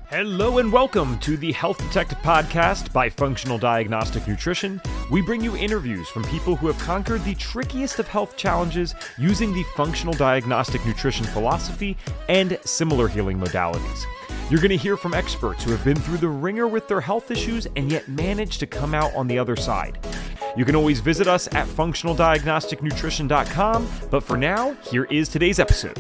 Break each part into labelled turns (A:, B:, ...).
A: Hello and welcome to the Health Detective Podcast by Functional Diagnostic Nutrition. We bring you interviews from people who have conquered the trickiest of health challenges using the functional diagnostic nutrition philosophy and similar healing modalities. You're going to hear from experts who have been through the ringer with their health issues and yet managed to come out on the other side. You can always visit us at functionaldiagnosticnutrition.com, but for now, here is today's episode.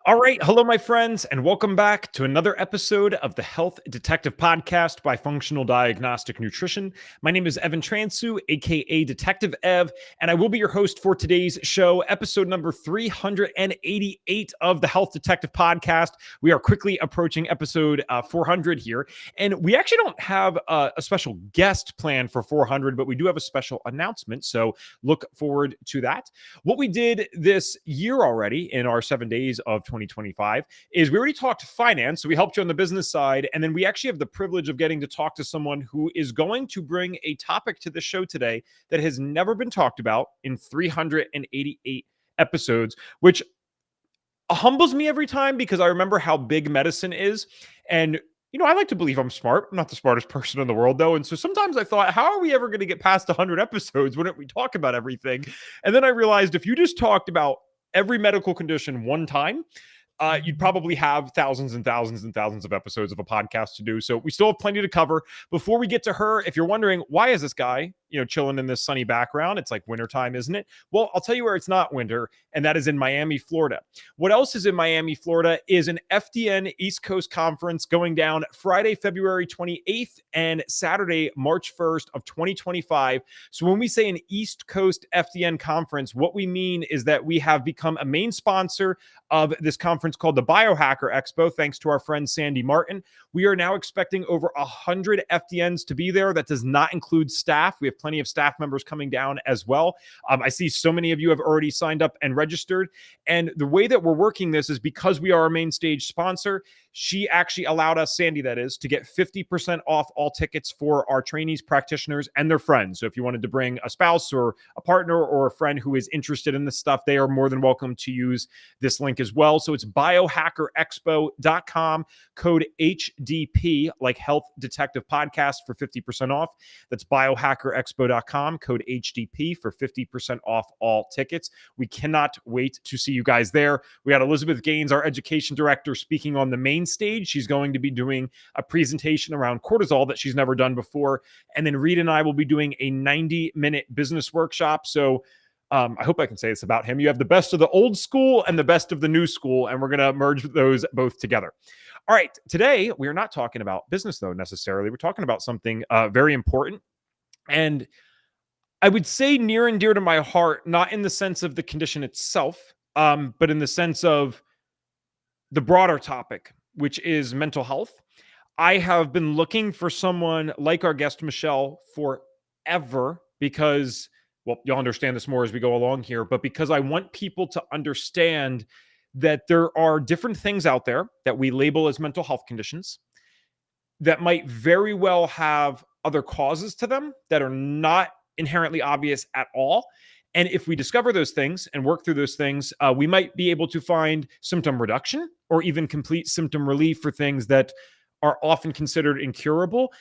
A: All right. Hello, my friends, and welcome back to another episode of the Health Detective Podcast by Functional Diagnostic Nutrition. My name is Evan Transu, aka Detective Ev, and I will be your host for today's show, episode number 388 of the Health Detective Podcast. We are quickly approaching episode 400 here, and we actually don't have a special guest planned for 400, but we do have a special announcement, so look forward to that. What we did this year already in our 7 days of 2025 is we already talked finance. So we helped you on the business side. And then we actually have the privilege of getting to talk to someone who is going to bring a topic to the show today that has never been talked about in 388 episodes, which humbles me every time because I remember how big medicine is. And I like to believe I'm smart. I'm not the smartest person in the world, though. And so sometimes I thought, how are we ever going to get past 100 episodes? Wouldn't we talk about everything? And then I realized if you just talked about every medical condition one time, you'd probably have thousands and thousands and thousands of episodes of a podcast to do. So we still have plenty to cover. Before we get to her, if you're wondering, why is this guy, chilling in this sunny background? It's like wintertime, isn't it? Well, I'll tell you where it's not winter, and that is in Miami, Florida. What else is in Miami, Florida is an FDN East Coast conference going down Friday, February 28th and Saturday, March 1st of 2025. So when we say an East Coast FDN conference, what we mean is that we have become a main sponsor of this conference called the Biohacker Expo, thanks to our friend Sandy Martin. We are now expecting over 100 FDNs to be there. That does not include staff. We have plenty of staff members coming down as well. I see so many of you have already signed up and registered. And the way that we're working this is because we are a main stage sponsor. She actually allowed us, Sandy that is, to get 50% off all tickets for our trainees, practitioners, and their friends. So if you wanted to bring a spouse or a partner or a friend who is interested in this stuff, they are more than welcome to use this link as well. So it's biohackerexpo.com, code HDP, like Health Detective Podcast, for 50% off. That's biohackerexpo.com, code HDP for 50% off all tickets. We cannot wait to see you guys there. We got Elizabeth Gaines, our education director, speaking on the main stage. She's going to be doing a presentation around cortisol that she's never done before. And then Reed and I will be doing a 90-minute business workshop. So I hope I can say this about him. You have the best of the old school and the best of the new school, and we're going to merge those both together. All right. Today, we are not talking about business, though, necessarily. We're talking about something very important. And I would say near and dear to my heart, not in the sense of the condition itself, but in the sense of the broader topic, which is mental health. I have been looking for someone like our guest, Michelle, forever because, well, you'll understand this more as we go along here, but because I want people to understand that there are different things out there that we label as mental health conditions that might very well have other causes to them that are not inherently obvious at all. And if we discover those things and work through those things, we might be able to find symptom reduction or even complete symptom relief for things that are often considered incurable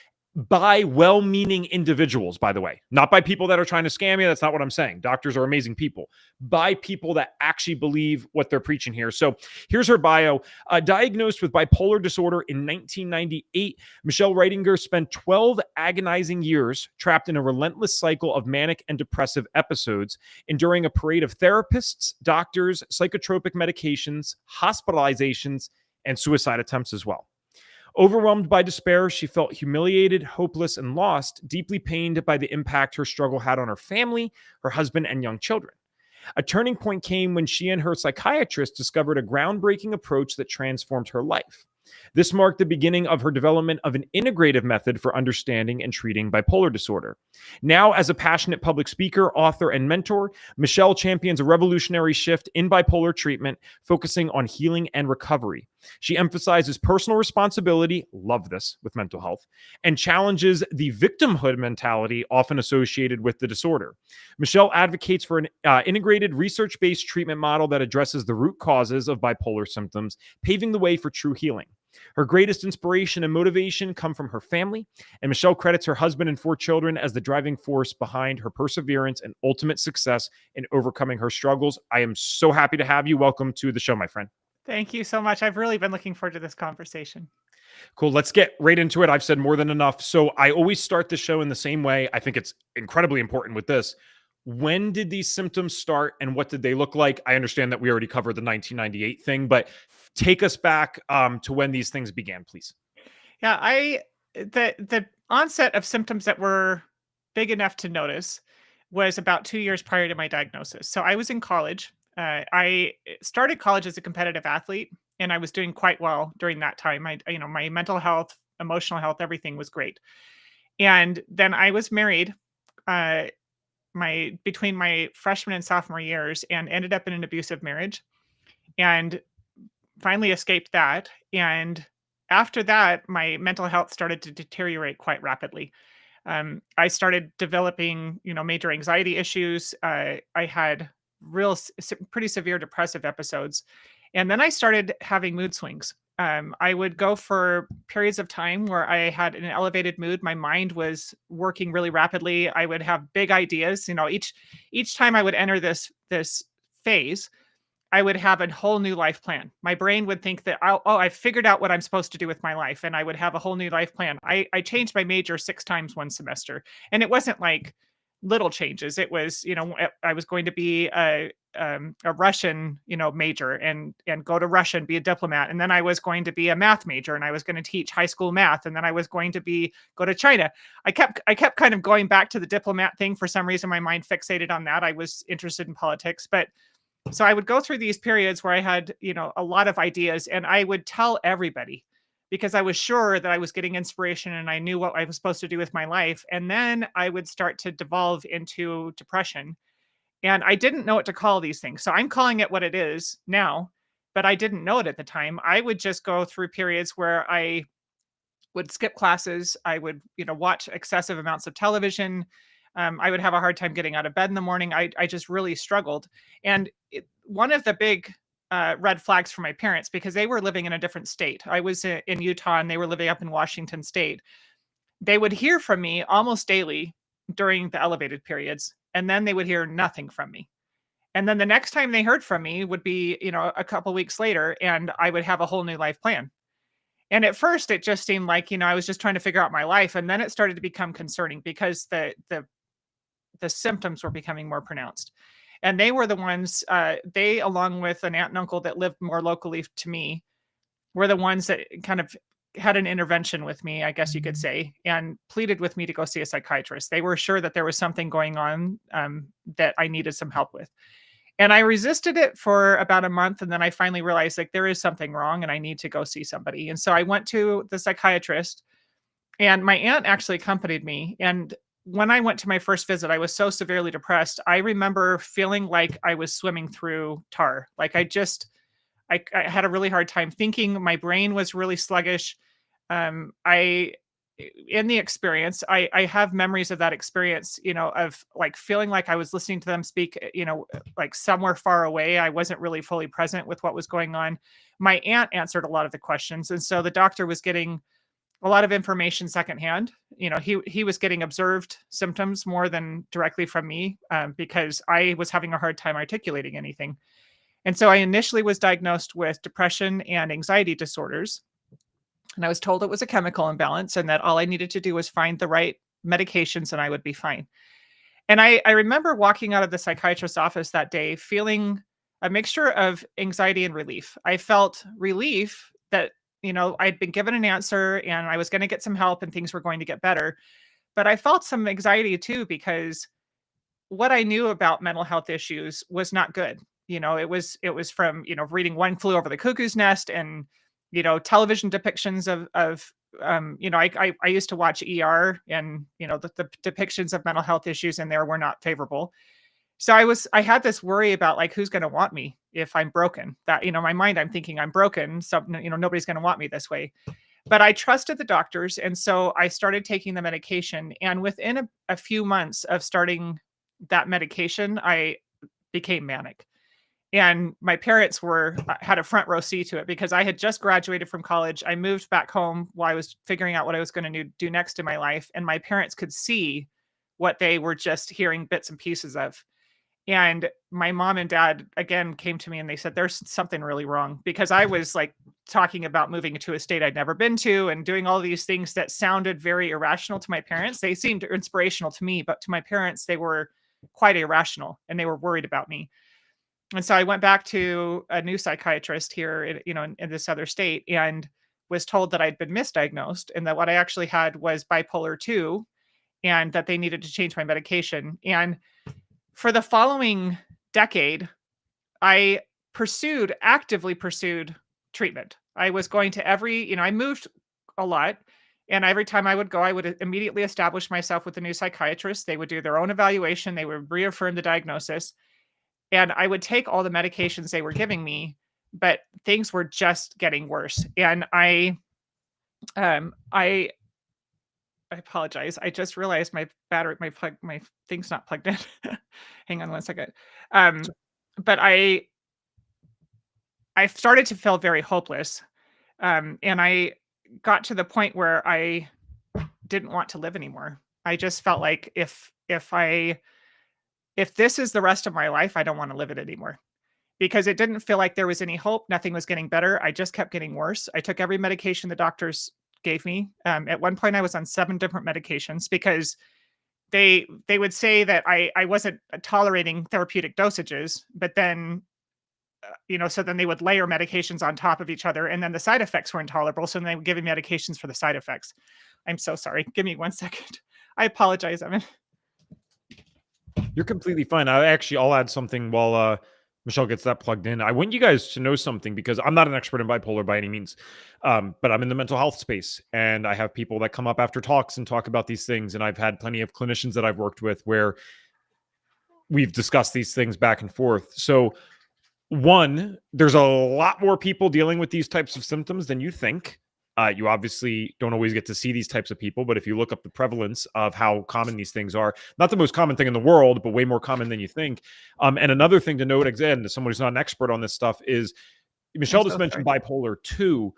A: by well-meaning individuals, by the way, not by people that are trying to scam you. That's not what I'm saying. Doctors are amazing people, by people that actually believe what they're preaching here. So here's her bio. Diagnosed with bipolar disorder in 1998, Michelle Reitinger spent 12 agonizing years trapped in a relentless cycle of manic and depressive episodes, enduring a parade of therapists, doctors, psychotropic medications, hospitalizations, and suicide attempts as well. Overwhelmed by despair, she felt humiliated, hopeless, and lost, deeply pained by the impact her struggle had on her family, her husband, and young children. A turning point came when she and her psychiatrist discovered a groundbreaking approach that transformed her life. This marked the beginning of her development of an integrative method for understanding and treating bipolar disorder. Now, as a passionate public speaker, author, and mentor, Michelle champions a revolutionary shift in bipolar treatment, focusing on healing and recovery. She emphasizes personal responsibility, love this with mental health, and challenges the victimhood mentality often associated with the disorder. Michelle advocates for an integrated research-based treatment model that addresses the root causes of bipolar symptoms, paving the way for true healing. Her greatest inspiration and motivation come from her family, and Michelle credits her husband and 4 children as the driving force behind her perseverance and ultimate success in overcoming her struggles. I am so happy to have you. Welcome to the show, my friend.
B: Thank you so much. I've really been looking forward to this conversation.
A: Cool. Let's get right into it. I've said more than enough. So I always start the show in the same way. I think it's incredibly important with this. When did these symptoms start and what did they look like? I understand that we already covered the 1998 thing, but take us back to when these things began, please.
B: Yeah, the onset of symptoms that were big enough to notice was about 2 years prior to my diagnosis. So I was in college. I started college as a competitive athlete, and I was doing quite well during that time. My mental health, emotional health, everything was great. And then I was married, uh, between my freshman and sophomore years, and ended up in an abusive marriage, and finally escaped that. And after that, my mental health started to deteriorate quite rapidly. I started developing, major anxiety issues. I had pretty severe depressive episodes, and then I started having mood swings. I would go for periods of time where I had an elevated mood. My mind was working really rapidly. I would have big ideas. Each time I would enter this phase, I would have a whole new life plan. My brain would think that, I figured out what I'm supposed to do with my life, and I would have a whole new life plan. I changed my major 6 times one semester, and it wasn't like little changes. It was, I was going to be a Russian, major, and go to Russia and be a diplomat, and then I was going to be a math major, and I was going to teach high school math, and then I was going to go to China. I kept kind of going back to the diplomat thing. For some reason, my mind fixated on that. I was interested in politics, but so I would go through these periods where I had, a lot of ideas, and I would tell everybody because I was sure that I was getting inspiration and I knew what I was supposed to do with my life. And then I would start to devolve into depression. And I didn't know what to call these things. So I'm calling it what it is now, but I didn't know it at the time. I would just go through periods where I would skip classes. I would, watch excessive amounts of television. I would have a hard time getting out of bed in the morning. I just really struggled. And one of the big red flags for my parents, because they were living in a different state. I was in Utah and they were living up in Washington State. They would hear from me almost daily during the elevated periods, and then they would hear nothing from me. And then the next time they heard from me would be, a couple weeks later, and I would have a whole new life plan. And at first, it just seemed like, I was just trying to figure out my life, and then it started to become concerning because the symptoms were becoming more pronounced. And they were the ones, they, along with an aunt and uncle that lived more locally to me, were the ones that kind of had an intervention with me, I guess you could say, and pleaded with me to go see a psychiatrist. They were sure that there was something going on that I needed some help with. And I resisted it for about a month. And then I finally realized, like, there is something wrong and I need to go see somebody. And so I went to the psychiatrist, and my aunt actually accompanied me. And when I went to my first visit, I was so severely depressed. I remember feeling like I was swimming through tar. Like I had a really hard time thinking. My brain was really sluggish. In the experience, I have memories of that experience, of like feeling like I was listening to them speak, like somewhere far away. I wasn't really fully present with what was going on. My aunt answered a lot of the questions. And so the doctor was getting a lot of information secondhand. He was getting observed symptoms more than directly from me, because I was having a hard time articulating anything. And so I initially was diagnosed with depression and anxiety disorders. And I was told it was a chemical imbalance and that all I needed to do was find the right medications and I would be fine. And I remember walking out of the psychiatrist's office that day feeling a mixture of anxiety and relief. I felt relief that, I'd been given an answer and I was going to get some help and things were going to get better. But I felt some anxiety too, because what I knew about mental health issues was not good. It was from, reading One Flew Over the Cuckoo's Nest and, television depictions of I used to watch ER, and, the depictions of mental health issues in there were not favorable. So I had this worry about, like, who's going to want me, if I'm broken. That, in my mind, I'm thinking I'm broken. So, nobody's going to want me this way. But I trusted the doctors. And so I started taking the medication. And within a few months of starting that medication, I became manic. And my parents had a front row seat to it because I had just graduated from college. I moved back home while I was figuring out what I was going to do next in my life. And my parents could see what they were just hearing bits and pieces of. And my mom and dad again came to me and they said, there's something really wrong, because I was like talking about moving to a state I'd never been to and doing all these things that sounded very irrational to my parents. They seemed inspirational to me, but to my parents, they were quite irrational and they were worried about me. And so I went back to a new psychiatrist here, in this other state, and was told that I'd been misdiagnosed and that what I actually had was bipolar 2 and that they needed to change my medication. And for the following decade, I actively pursued treatment. I was going to I moved a lot. And every time I would go, I would immediately establish myself with a new psychiatrist. They would do their own evaluation. They would reaffirm the diagnosis. And I would take all the medications they were giving me, but things were just getting worse. And I apologize. I just realized my thing's not plugged in. Hang on one second. But I started to feel very hopeless. And I got to the point where I didn't want to live anymore. I just felt like if this is the rest of my life, I don't want to live it anymore, because it didn't feel like there was any hope. Nothing was getting better. I just kept getting worse. I took every medication the doctors gave me. At one point I was on 7 different medications because they would say that I wasn't tolerating therapeutic dosages, but then, so then they would layer medications on top of each other, and then the side effects were intolerable. So then they would give me medications for the side effects. I'm so sorry. Give me 1 second. I apologize, Evan.
A: You're completely fine. I'll add something while Michelle gets that plugged in. I want you guys to know something, because I'm not an expert in bipolar by any means, but I'm in the mental health space, and I have people that come up after talks and talk about these things. And I've had plenty of clinicians that I've worked with where we've discussed these things back and forth. So, one, there's a lot more people dealing with these types of symptoms than you think. You obviously don't always get to see these types of people, but if you look up the prevalence of how common these things are, not the most common thing in the world, but way more common than you think. And another thing to note, again, as someone who's not an expert on this stuff, is Michelle just mentioned bipolar 2.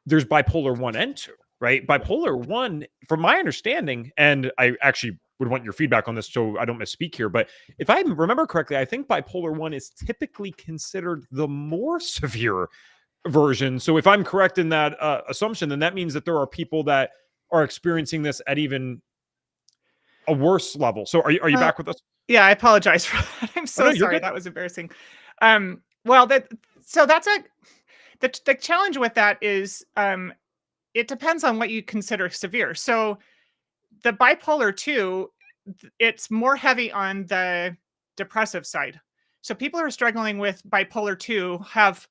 A: There's bipolar 1 and 2, right? Bipolar 1, from my understanding, and I actually would want your feedback on this so I don't misspeak here, but if I remember correctly, I think bipolar 1 is typically considered the more severe version. So if I'm correct in that assumption, then that means that there are people that are experiencing this at even a worse level. So are you back with us?
B: Yeah, I apologize for that. I'm so sorry. That was embarrassing. Well, that's the challenge with that is it depends on what you consider severe. So the bipolar 2, it's more heavy on the depressive side. So people who are struggling with bipolar 2 have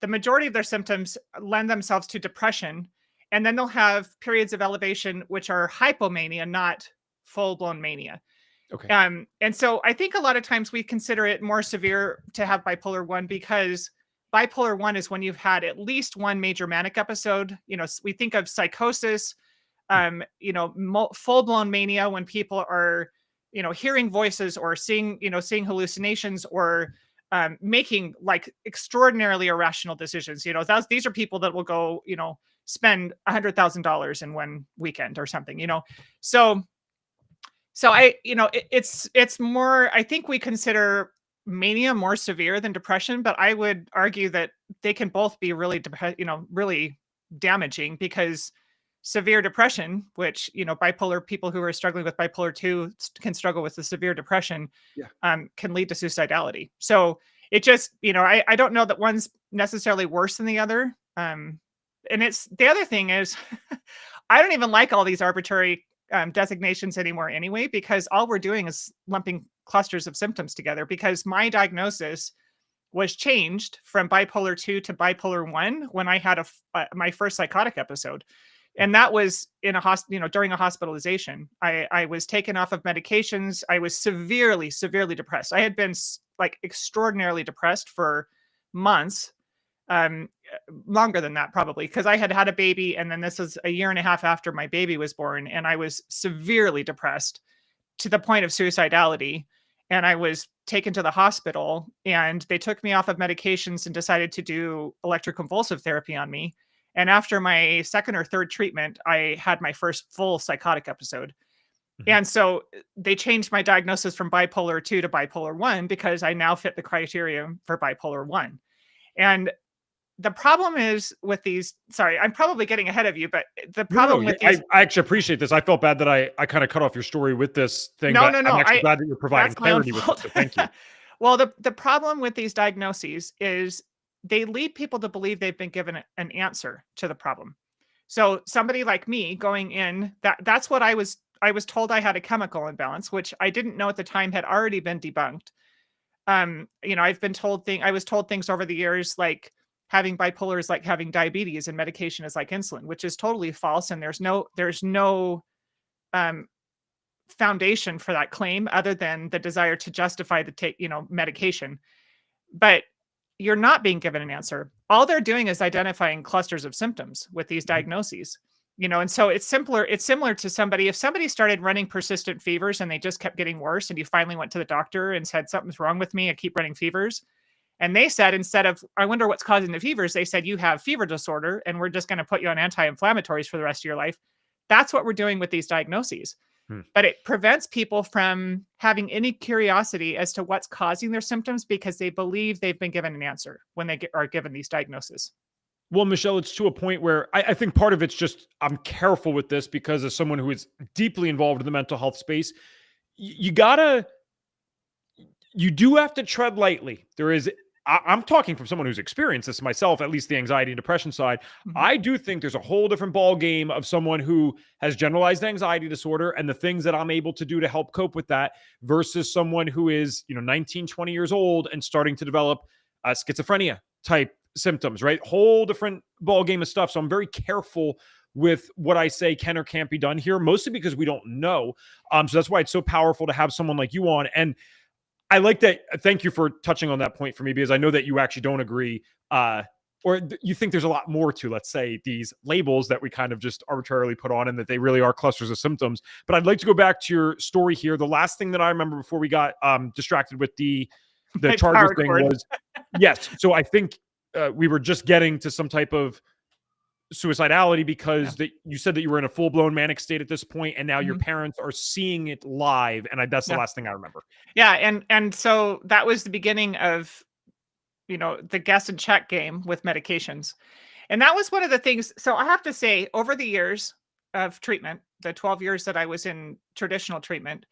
B: the majority of their symptoms lend themselves to depression, and then they'll have periods of elevation, which are hypomania, not full-blown mania.
A: Okay.
B: And so I think a lot of times we consider it more severe to have bipolar 1 because bipolar 1 is when you've had at least one major manic episode. We think of psychosis, full-blown mania when people are, hearing voices or seeing hallucinations or making like extraordinarily irrational decisions. These are people that will go, spend $100,000 in one weekend or something, So it's more, I think we consider mania more severe than depression, but I would argue that they can both be really, really damaging, because severe depression, which, bipolar people who are struggling with bipolar 2 can struggle with the severe depression, can lead to suicidality. So it just, I don't know that one's necessarily worse than the other. And the other thing is, I don't even like all these arbitrary designations anymore anyway, because all we're doing is lumping clusters of symptoms together, because my diagnosis was changed from bipolar 2 to bipolar 1 when I had my first psychotic episode. And that was in during a hospitalization. I was taken off of medications. I was severely, severely depressed. I had been like extraordinarily depressed for months, um, longer than that probably, because I had had a baby, and then this was a year and a half after my baby was born, and I was severely depressed to the point of suicidality. And I was taken to the hospital, and they took me off of medications and decided to do electroconvulsive therapy on me. And after my second or third treatment, I had my first full psychotic episode.
A: Mhm.
B: And so they changed my diagnosis from bipolar 2 to bipolar 1 because I now fit the criteria for bipolar 1. And the problem is with these, sorry, I'm probably getting ahead of you, but the
A: No,
B: problem
A: yeah,
B: with these,
A: I actually appreciate this. I felt bad that I kind of cut off your story with this thing,
B: no,
A: but
B: no,
A: I'm
B: no,
A: actually glad that you're providing
B: that's my own
A: clarity with it.
B: fault.
A: So thank you.
B: Well, the problem with these diagnoses is they lead people to believe they've been given an answer to the problem. So somebody like me going in, that's what I was told I had a chemical imbalance, which I didn't know at the time had already been debunked. I've been told I was told things over the years like having bipolar is like having diabetes and medication is like insulin, which is totally false. And there's no um, foundation for that claim other than the desire to justify the medication. But you're not being given an answer. All they're doing is identifying clusters of symptoms with these
A: Mhm.
B: diagnoses. And so it's similar to somebody, if somebody started running persistent fevers and they just kept getting worse, and you finally went to the doctor and said, something's wrong with me, I keep running fevers. And they said, instead of, I wonder what's causing the fevers, they said, you have fever disorder and we're just going to put you on anti-inflammatories for the rest of your life. That's what we're doing with these diagnoses.
A: Hmm.
B: But it prevents people from having any curiosity as to what's causing their symptoms because they believe they've been given an answer when they are given these diagnoses.
A: Well, Michelle, it's to a point where I think part of it's just I'm careful with this because as someone who is deeply involved in the mental health space, you gotta you do have to tread lightly. There is, I'm talking from someone who's experienced this myself, at least the anxiety and depression side.
B: Mhm.
A: I do think there's a whole different ball game of someone who has generalized anxiety disorder and the things that I'm able to do to help cope with that versus someone who is, 19, 20 years old and starting to develop schizophrenia type symptoms, right? Whole different ball game of stuff. So I'm very careful with what I say can or can't be done here, mostly because we don't know. So that's why it's so powerful to have someone like you on. And I like that. Thank you for touching on that point for me because I know that you actually don't agree, you think there's a lot more to, let's say, these labels that we kind of just arbitrarily put on, and that they really are clusters of symptoms. But I'd like to go back to your story here. The last thing that I remember before we got distracted with the
B: My
A: Chargers
B: power
A: thing
B: cord.
A: was yes. So I think we were just getting to some type of suicidality
B: Yeah.
A: because you said that you were in a full blown manic state at this point, and now your
B: Mhm.
A: parents are seeing it live, and that's the
B: Yeah.
A: last thing I remember.
B: Yeah. And so that was the beginning of, the guess and check game with medications. And that was one of the things. So I have to say, over the years of treatment, the 12 years that I was in traditional treatment,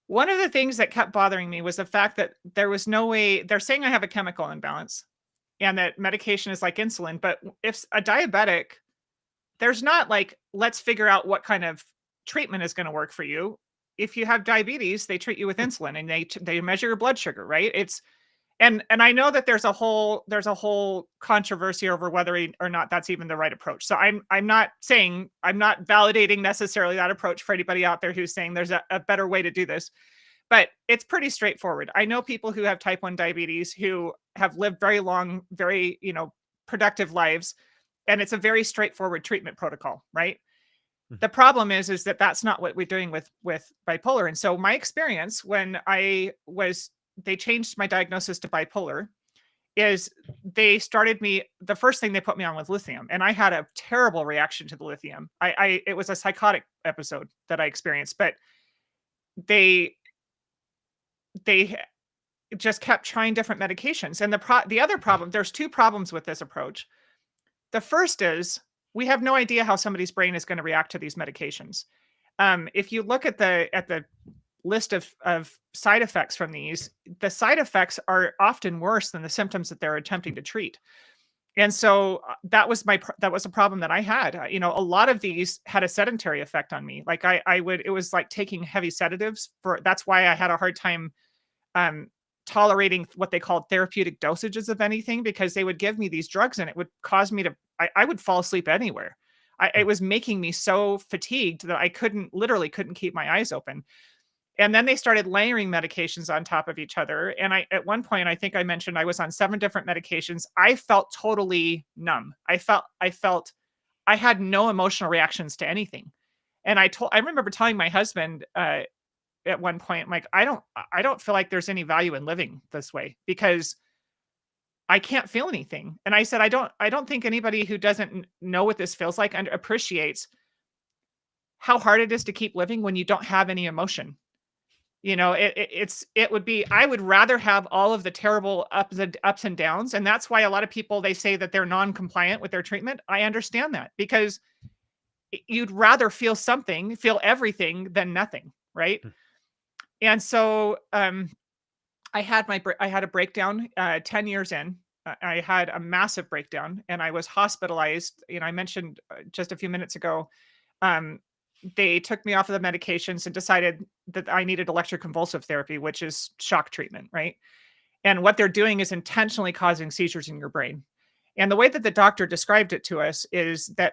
B: one of the things that kept bothering me was the fact that there was no way they're saying I have a chemical imbalance and that medication is like insulin. But if a diabetic, there's not like, let's figure out what kind of treatment is going to work for you. If you have diabetes, they treat you with insulin and they measure your blood sugar, right? And I know that there's a whole controversy over whether or not that's even the right approach. So I'm not saying, I'm not validating necessarily that approach for anybody out there who's saying there's a better way to do this, but it's pretty straightforward. I know people who have type 1 diabetes who have lived very long, very, productive lives, and it's a very straightforward treatment protocol, right?
A: Mhm.
B: The problem is that that's not what we're doing with bipolar. And so my experience when they changed my diagnosis to bipolar is the first thing they put me on was lithium, and I had a terrible reaction to the lithium. It was a psychotic episode that I experienced, but they they just kept trying different medications. And the other problem, there's two problems with this approach. The first is we have no idea how somebody's brain is going to react to these medications. If you look at the list of side effects from these, the side effects are often worse than the symptoms that they're attempting to treat. And so that was a problem that I had. A lot of these had a sedentary effect on me. Like it was like taking heavy sedatives that's why I had a hard time um, tolerating what they called therapeutic dosages of anything, because they would give me these drugs and it would cause me to, I would fall asleep anywhere. It was making me so fatigued that I literally couldn't keep my eyes open. And then they started layering medications on top of each other. And at one point, I think I mentioned I was on 7 different medications. I felt totally numb. I had no emotional reactions to anything. And I remember telling my husband, at one point, I'm like, I don't feel like there's any value in living this way because I can't feel anything. And I said, I don't think anybody who doesn't know what this feels like and appreciates how hard it is to keep living when you don't have any emotion. It would be, I would rather have all of the terrible ups and downs. And that's why a lot of people, they say that they're non-compliant with their treatment. I understand that because you'd rather feel something, feel everything than nothing. Right. And so, I had a breakdown, 10 years in. I had a massive breakdown and I was hospitalized. I mentioned just a few minutes ago, um, they took me off of the medications and decided that I needed electroconvulsive therapy, which is shock treatment, right? And what they're doing is intentionally causing seizures in your brain. And the way that the doctor described it to us is that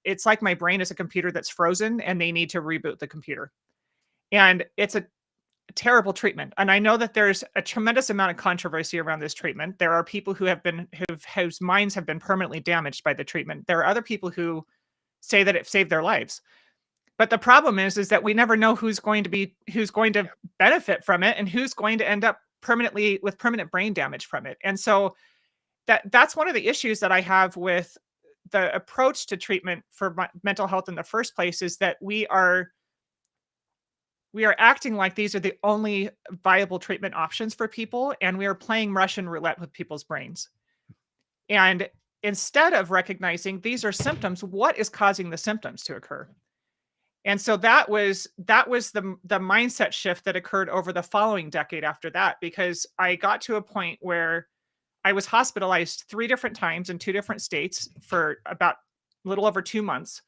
B: it's like my brain is a computer that's frozen and they need to reboot the computer. And it's a terrible treatment. And I know that there's a tremendous amount of controversy around this treatment. There are people whose minds have been permanently damaged by the treatment. There are other people who say that it saved their lives. But the problem is that we never know who's going to benefit from it and who's going to end up permanently with permanent brain damage from it. And so that's one of the issues that I have with the approach to treatment for mental health in the first place is that we are acting like these are the only viable treatment options for people, and we are playing Russian roulette with people's brains. And instead of recognizing these are symptoms, what is causing the symptoms to occur? And so that was the mindset shift that occurred over the following decade after that, because I got to a point where I was hospitalized 3 different times in 2 different states for about a little over 2 months.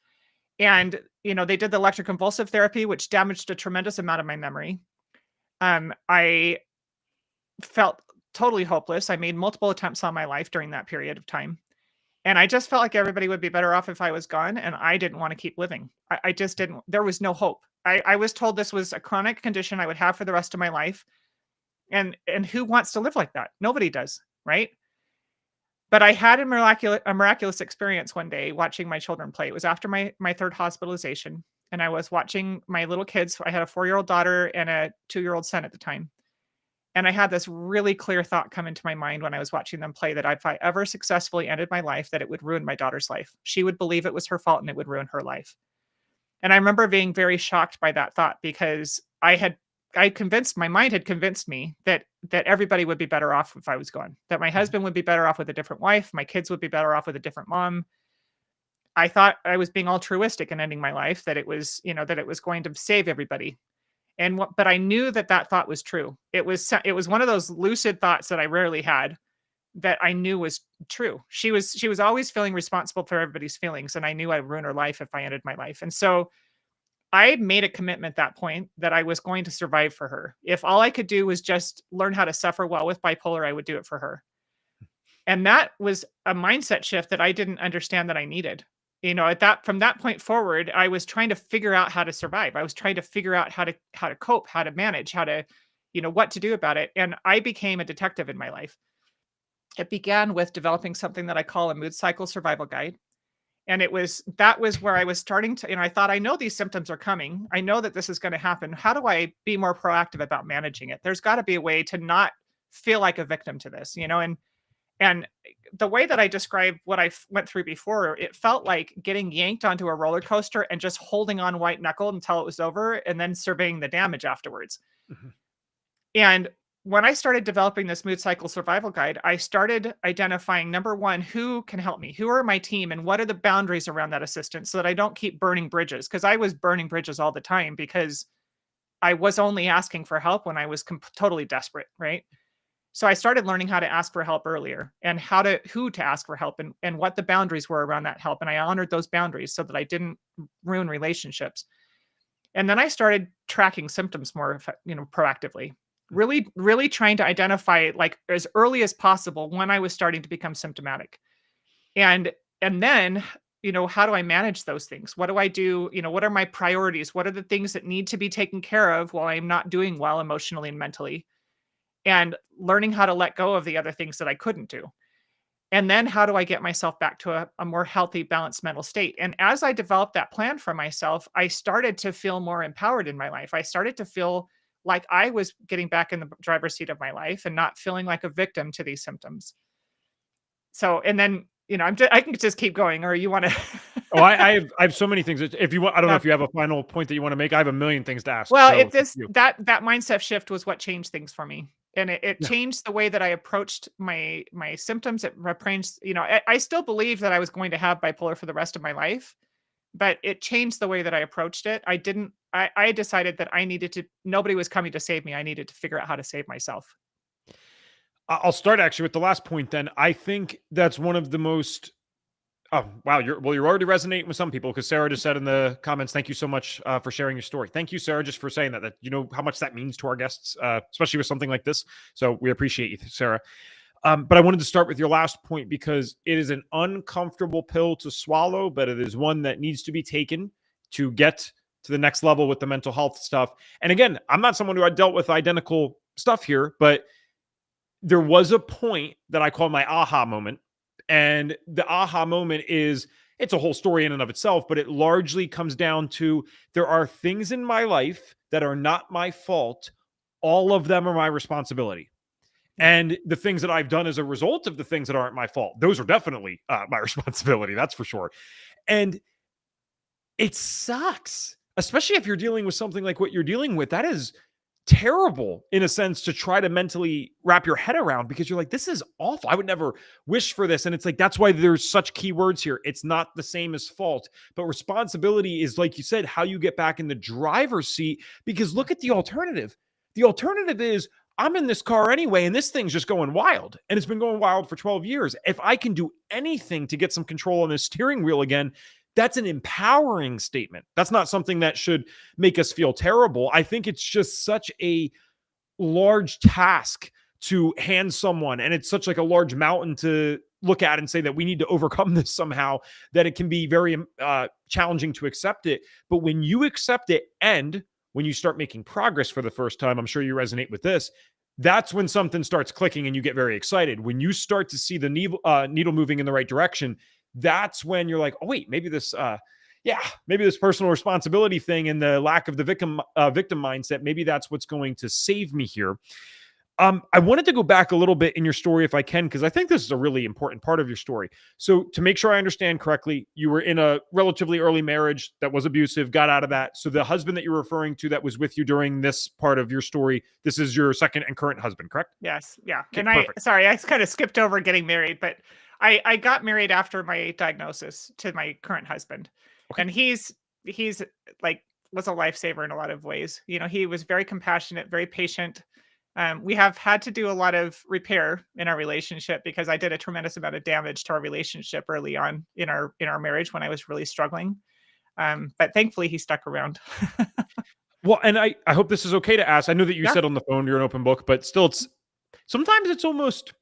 B: And, they did the electroconvulsive therapy, which damaged a tremendous amount of my memory. I felt totally hopeless. I made multiple attempts on my life during that period of time. And I just felt like everybody would be better off if I was gone. And I didn't want to keep living. I just didn't, there was no hope. I was told this was a chronic condition I would have for the rest of my life. And who wants to live like that? Nobody does. Right. But I had a miraculous experience one day watching my children play. It was after my 3rd hospitalization, and I was watching my little kids. I had a 4-year-old daughter and a 2-year-old son at the time. And I had this really clear thought come into my mind when I was watching them play that if I ever successfully ended my life, that it would ruin my daughter's life. She would believe it was her fault and it would ruin her life. And I remember being very shocked by that thought because my mind had convinced me that everybody would be better off if I was gone, that my husband would be better off with a different wife. My kids would be better off with a different mom. I thought I was being altruistic in ending my life, that it was going to save everybody. But I knew that thought was true. It was one of those lucid thoughts that I rarely had that I knew was true. She was always feeling responsible for everybody's feelings. And I knew I'd ruin her life if I ended my life. And so I made a commitment at that point that I was going to survive for her. If all I could do was just learn how to suffer well with bipolar, I would do it for her. And that was a mindset shift that I didn't understand that I needed. From that point forward, I was trying to figure out how to survive. I was trying to figure out how to cope, how to manage, how to, what to do about it. And I became a detective in my life. It began with developing something that I call a mood cycle survival guide. And that was where I was starting to, I thought, I know these symptoms are coming. I know that this is going to happen. How do I be more proactive about managing it? There's got to be a way to not feel like a victim to this, and the way that I described what I went through before, it felt like getting yanked onto a roller coaster and just holding on white knuckle until it was over and then surveying the damage afterwards. Mm-hmm. And when I started developing this mood cycle survival guide, I started identifying, number one, who can help me? Who are my team? And what are the boundaries around that assistance so that I don't keep burning bridges? Because I was burning bridges all the time because I was only asking for help when I was totally desperate, right? So I started learning how to ask for help earlier and who to ask for help and what the boundaries were around that help. And I honored those boundaries so that I didn't ruin relationships. And then I started tracking symptoms more, proactively. Really, really trying to identify like as early as possible when I was starting to become symptomatic. And then, how do I manage those things? What do I do? What are my priorities? What are the things that need to be taken care of while I'm not doing well emotionally and mentally? And learning how to let go of the other things that I couldn't do. And then how do I get myself back to a more healthy, balanced mental state? And as I developed that plan for myself, I started to feel more empowered in my life. I started to feel like I was getting back in the driver's seat of my life and not feeling like a victim to these symptoms. So, and then, I can just keep going, or you want to?
A: Oh, I have so many things. If you want, I don't know
B: Yeah.
A: if you have a final point that you want to make. I have a million things to ask.
B: Well,
A: So
B: it
A: it's up
B: this
A: to you.
B: that mindset shift was what changed things for me, and it
A: Yeah.
B: changed the way that I approached my symptoms. It repressed, I still believe that I was going to have bipolar for the rest of my life, but it changed the way that I approached it. I decided that I needed to. Nobody was coming to save me. I needed to figure out how to save myself.
A: I'll start actually with the last point. Then I think that's one of the most. Oh wow, you're already resonating with some people because Sarah just said in the comments, "Thank you so much for sharing your story." Thank you, Sarah, just for saying that. That you know how much that means to our guests, especially with something like this. So we appreciate you, Sarah. But I wanted to start with your last point because it is an uncomfortable pill to swallow, but it is one that needs to be taken to get to the next level with the mental health stuff. And again, I'm not someone who had dealt with identical stuff here, but there was a point that I call my aha moment. And the aha moment is it's a whole story in and of itself, but it largely comes down to there are things in my life that are not my fault. All of them are my responsibility.
B: Yeah.
A: And the things that I've done as a result of the things that aren't my fault, those are definitely my responsibility. That's for sure. And it sucks, especially if you're dealing with something like what you're dealing with. That is terrible in a sense to try to mentally wrap your head around because you're like, this is awful. I would never wish for this. And it's like, that's why there's such key words here. It's not the same as fault, but responsibility is, like you said, how you get back in the driver's seat. Because look at the alternative. The alternative is, I'm in this car anyway, and this thing's just going wild. And it's been going wild for 12 years. If I can do anything to get some control on this steering wheel again, that's an empowering statement. That's not something that should make us feel terrible. I think it's just such a large task to hand someone, and it's such like a large mountain to look at and say that we need to overcome this somehow, that it can be very challenging to accept it. But when you accept it, and when you start making progress for the first time, I'm sure you resonate with this, that's when something starts clicking and you get very excited. When you start to see the needle moving in the right direction, that's when you're like, oh wait, maybe this maybe this personal responsibility thing and the lack of the victim mindset, maybe that's what's going to save me here. I wanted to go back a little bit in your story if I can, because I think this is a really important part of your story. So to make sure I understand correctly, you were in a relatively early marriage that was abusive, got out of that. So the husband that you're referring to that was with you during this part of your story, this is your second and current husband, correct?
B: Yes. Yeah.
A: Okay,
B: And
A: perfect.
B: sorry, I kind of skipped over getting married, but I got married after my diagnosis to my current husband.
A: Okay.
B: And he's like was a lifesaver in a lot of ways. He was very compassionate, very patient. We have had to do a lot of repair in our relationship because I did a tremendous amount of damage to our relationship early on in our marriage when I was really struggling. But thankfully he stuck around.
A: Well, and I hope this is okay to ask. I know that you
B: Yeah.
A: said on the phone you're an open book, but still, it's sometimes it's almost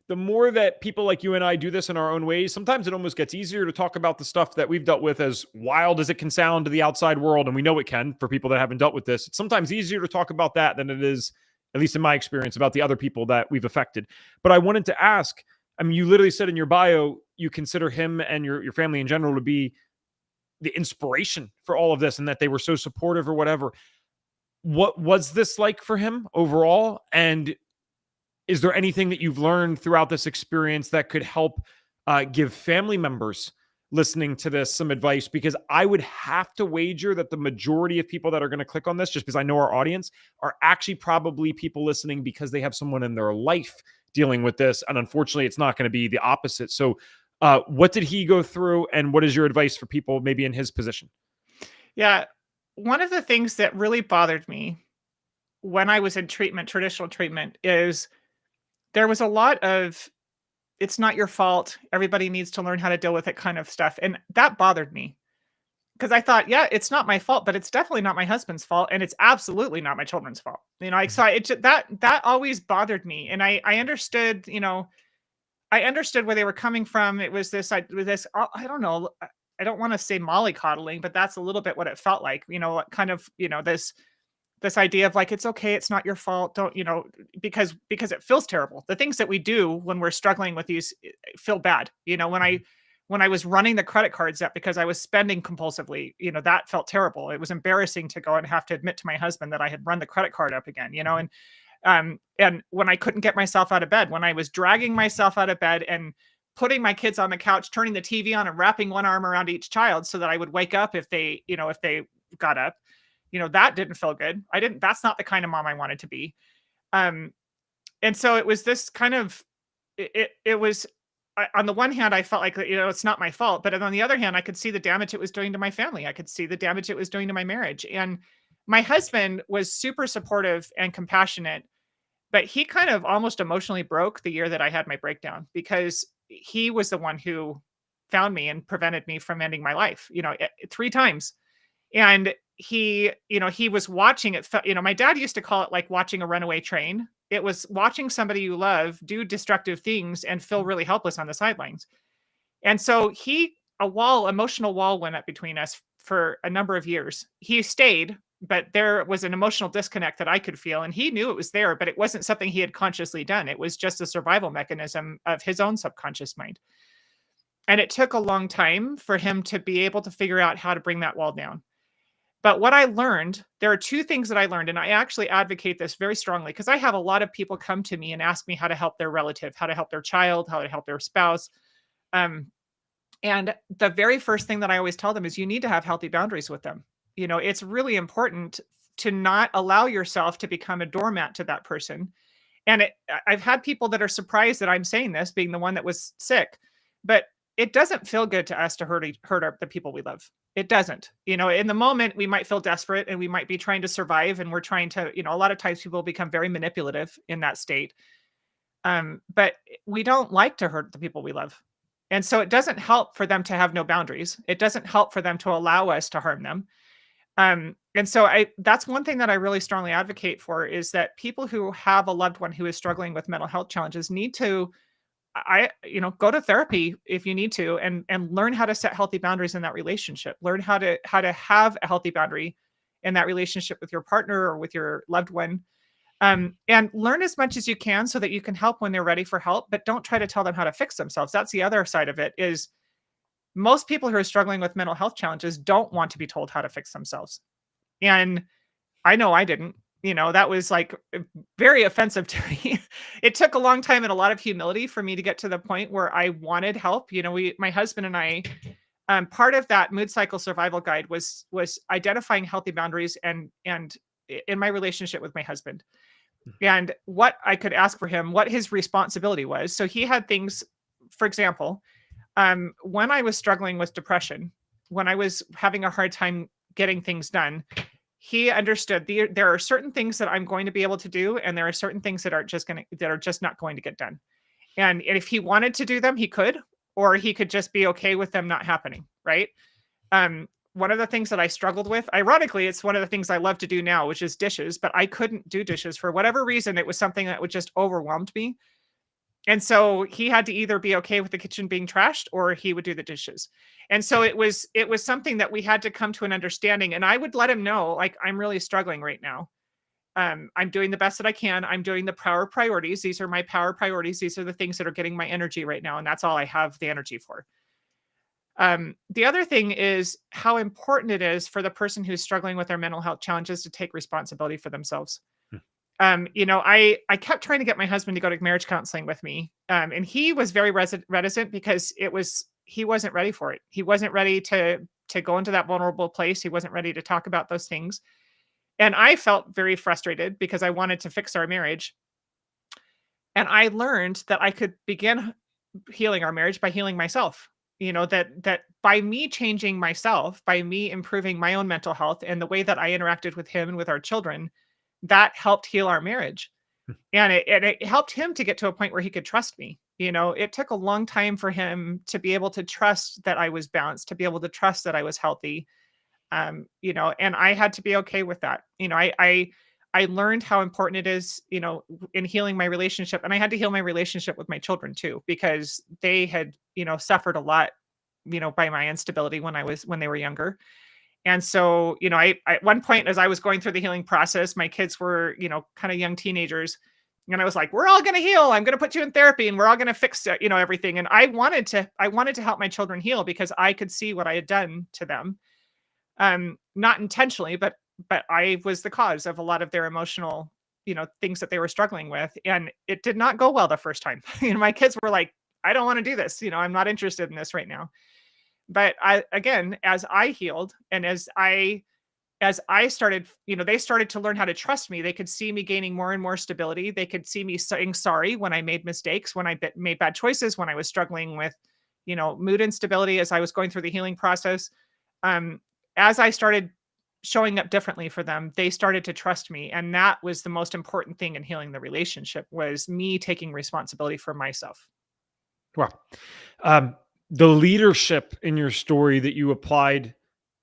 A: the more that people like you and I do this in our own ways, sometimes it almost gets easier to talk about the stuff that we've dealt with, as wild as it can sound to the outside world. And we know it can for people that haven't dealt with this. It's sometimes easier to talk about that than it is, at least in my experience, about the other people that we've affected. But I wanted to ask, I mean, you literally said in your bio, you consider him and your family in general to be the inspiration for all of this and that they were so supportive or whatever. What was this like for him overall? And is there anything that you've learned throughout this experience that could help give family members listening to this some advice? Because I would have to wager that the majority of people that are going to click on this, just because I know our audience, are actually probably people listening because they have someone in their life dealing with this. And unfortunately, it's not going to be the opposite. So what did he go through? And what is your advice for people maybe in his position?
B: Yeah. One of the things that really bothered me when I was in treatment, traditional treatment, is there was a lot of "It's not your fault. Everybody needs to learn how to deal with it" kind of stuff, and that bothered me because I thought, "Yeah, it's not my fault, but it's definitely not my husband's fault, and it's absolutely not my children's fault." Like, so it ju that always bothered me, and I understood, I understood where they were coming from. It was this, I don't know, I don't want to say mollycoddling, but that's a little bit what it felt like, kind of, this idea of like, it's okay, it's not your fault. Don't, because it feels terrible. The things that we do when we're struggling with these feel bad. When I was running the credit cards up because I was spending compulsively, that felt terrible. It was embarrassing to go and have to admit to my husband that I had run the credit card up again, and when I couldn't get myself out of bed, when I was dragging myself out of bed and putting my kids on the couch, turning the TV on and wrapping one arm around each child so that I would wake up if they got up, that didn't feel good. That's not the kind of mom I wanted to be. Um, and so it was this kind of, it was, on the one hand, I felt like, it's not my fault, but on the other hand, I could see the damage it was doing to my family. I could see the damage it was doing to my marriage. And my husband was super supportive and compassionate, but he kind of almost emotionally broke the year that I had my breakdown because he was the one who found me and prevented me from ending my life, 3 times. And he was watching it. My dad used to call it like watching a runaway train. It was watching somebody you love do destructive things and feel really helpless on the sidelines. And so emotional wall went up between us for a number of years. He stayed, but there was an emotional disconnect that I could feel. And he knew it was there, but it wasn't something he had consciously done. It was just a survival mechanism of his own subconscious mind. And it took a long time for him to be able to figure out how to bring that wall down. But what I learned, there are 2 things that I learned, and I actually advocate this very strongly because I have a lot of people come to me and ask me how to help their relative, how to help their child, how to help their spouse. Um, and the very first thing that I always tell them is you need to have healthy boundaries with them. It's really important to not allow yourself to become a doormat to that person. And I've had people that are surprised that I'm saying this, being the one that was sick, but it doesn't feel good to us to the people we love. It doesn't. In the moment, we might feel desperate and we might be trying to survive, and we're trying to, a lot of times people become very manipulative in that state. But we don't like to hurt the people we love. And so it doesn't help for them to have no boundaries. It doesn't help for them to allow us to harm them. And so that's one thing that I really strongly advocate for is that people who have a loved one who is struggling with mental health challenges need to, go to therapy if you need to, and learn how to set healthy boundaries in that relationship. Learn how to have a healthy boundary in that relationship with your partner or with your loved one. And learn as much as you can so that you can help when they're ready for help, but don't try to tell them how to fix themselves. That's the other side of it is most people who are struggling with mental health challenges don't want to be told how to fix themselves. And I know I didn't. That was like very offensive to me. It took a long time and a lot of humility for me to get to the point where I wanted help. My husband and I, part of that mood cycle survival guide was identifying healthy boundaries and in my relationship with my husband, and what I could ask for him, what his responsibility was. So he had things, for example, when I was struggling with depression, when I was having a hard time getting things done, he understood there are certain things that I'm going to be able to do, and there are certain things that are just not going to get done. And if he wanted to do them, he could, or he could just be okay with them not happening. Right. One of the things that I struggled with, ironically, it's one of the things I love to do now, which is dishes, but I couldn't do dishes for whatever reason. It was something that would just overwhelmed me. And so he had to either be okay with the kitchen being trashed or he would do the dishes. And so it was something that we had to come to an understanding. And I would let him know, like, I'm really struggling right now. I'm doing the best that I can. I'm doing the power priorities. These are my power priorities. These are the things that are getting my energy right now. And that's all I have the energy for. The other thing is how important it is for the person who's struggling with their mental health challenges to take responsibility for themselves. I kept trying to get my husband to go to marriage counseling with me. And he was very reticent because he wasn't ready for it. He wasn't ready to go into that vulnerable place. He wasn't ready to talk about those things. And I felt very frustrated because I wanted to fix our marriage. And I learned that I could begin healing our marriage by healing myself. That by me changing myself, by me improving my own mental health and the way that I interacted with him and with our children, that helped heal our marriage. And it helped him to get to a point where he could trust me. It took a long time for him to be able to trust that I was balanced, to be able to trust that I was healthy. And I had to be okay with that. I I learned how important it is, in healing my relationship. And I had to heal my relationship with my children too, because they had, suffered a lot, by my instability when they were younger. And so, at one point, as I was going through the healing process, my kids were, kind of young teenagers. And I was like, we're all going to heal. I'm going to put you in therapy and we're all going to fix, everything. And I wanted to help my children heal because I could see what I had done to them. Not intentionally, but I was the cause of a lot of their emotional, things that they were struggling with. And it did not go well the first time. My kids were like, I don't want to do this. I'm not interested in this right now. But again, as I healed and as I started, they started to learn how to trust me. They could see me gaining more and more stability. They could see me saying sorry when I made mistakes, when I made bad choices, when I was struggling with, mood instability as I was going through the healing process. Um, as I started showing up differently for them, they started to trust me. And that was the most important thing in healing the relationship, was me taking responsibility for myself.
A: Wow. Um, the leadership in your story that you applied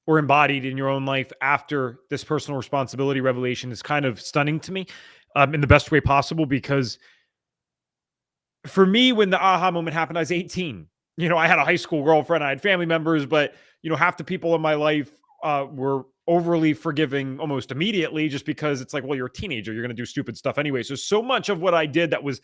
A: or embodied in your own life after this personal responsibility revelation is kind of stunning to me, in the best way possible. Because for me, when the aha moment happened, I was 18. I had a high school girlfriend, I had family members, but half the people in my life were overly forgiving almost immediately, just because it's like, well, you're a teenager, you're going to do stupid stuff anyway. So much of what I did that was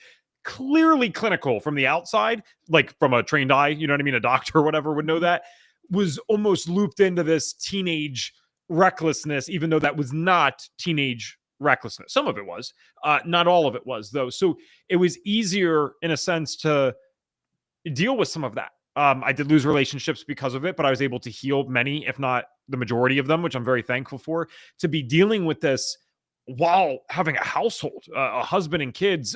A: clearly clinical from the outside, like from a trained eye, you know what I mean? A doctor or whatever would know
B: Mhm.
A: that, was almost looped into this teenage recklessness, even though that was not teenage recklessness. Some of it was, not all of it was, though. So it was easier in a sense to deal with some of that. I did lose relationships because of it, but I was able to heal many, if not the majority of them, which I'm very thankful for. To be dealing with this while having a household, a husband and kids,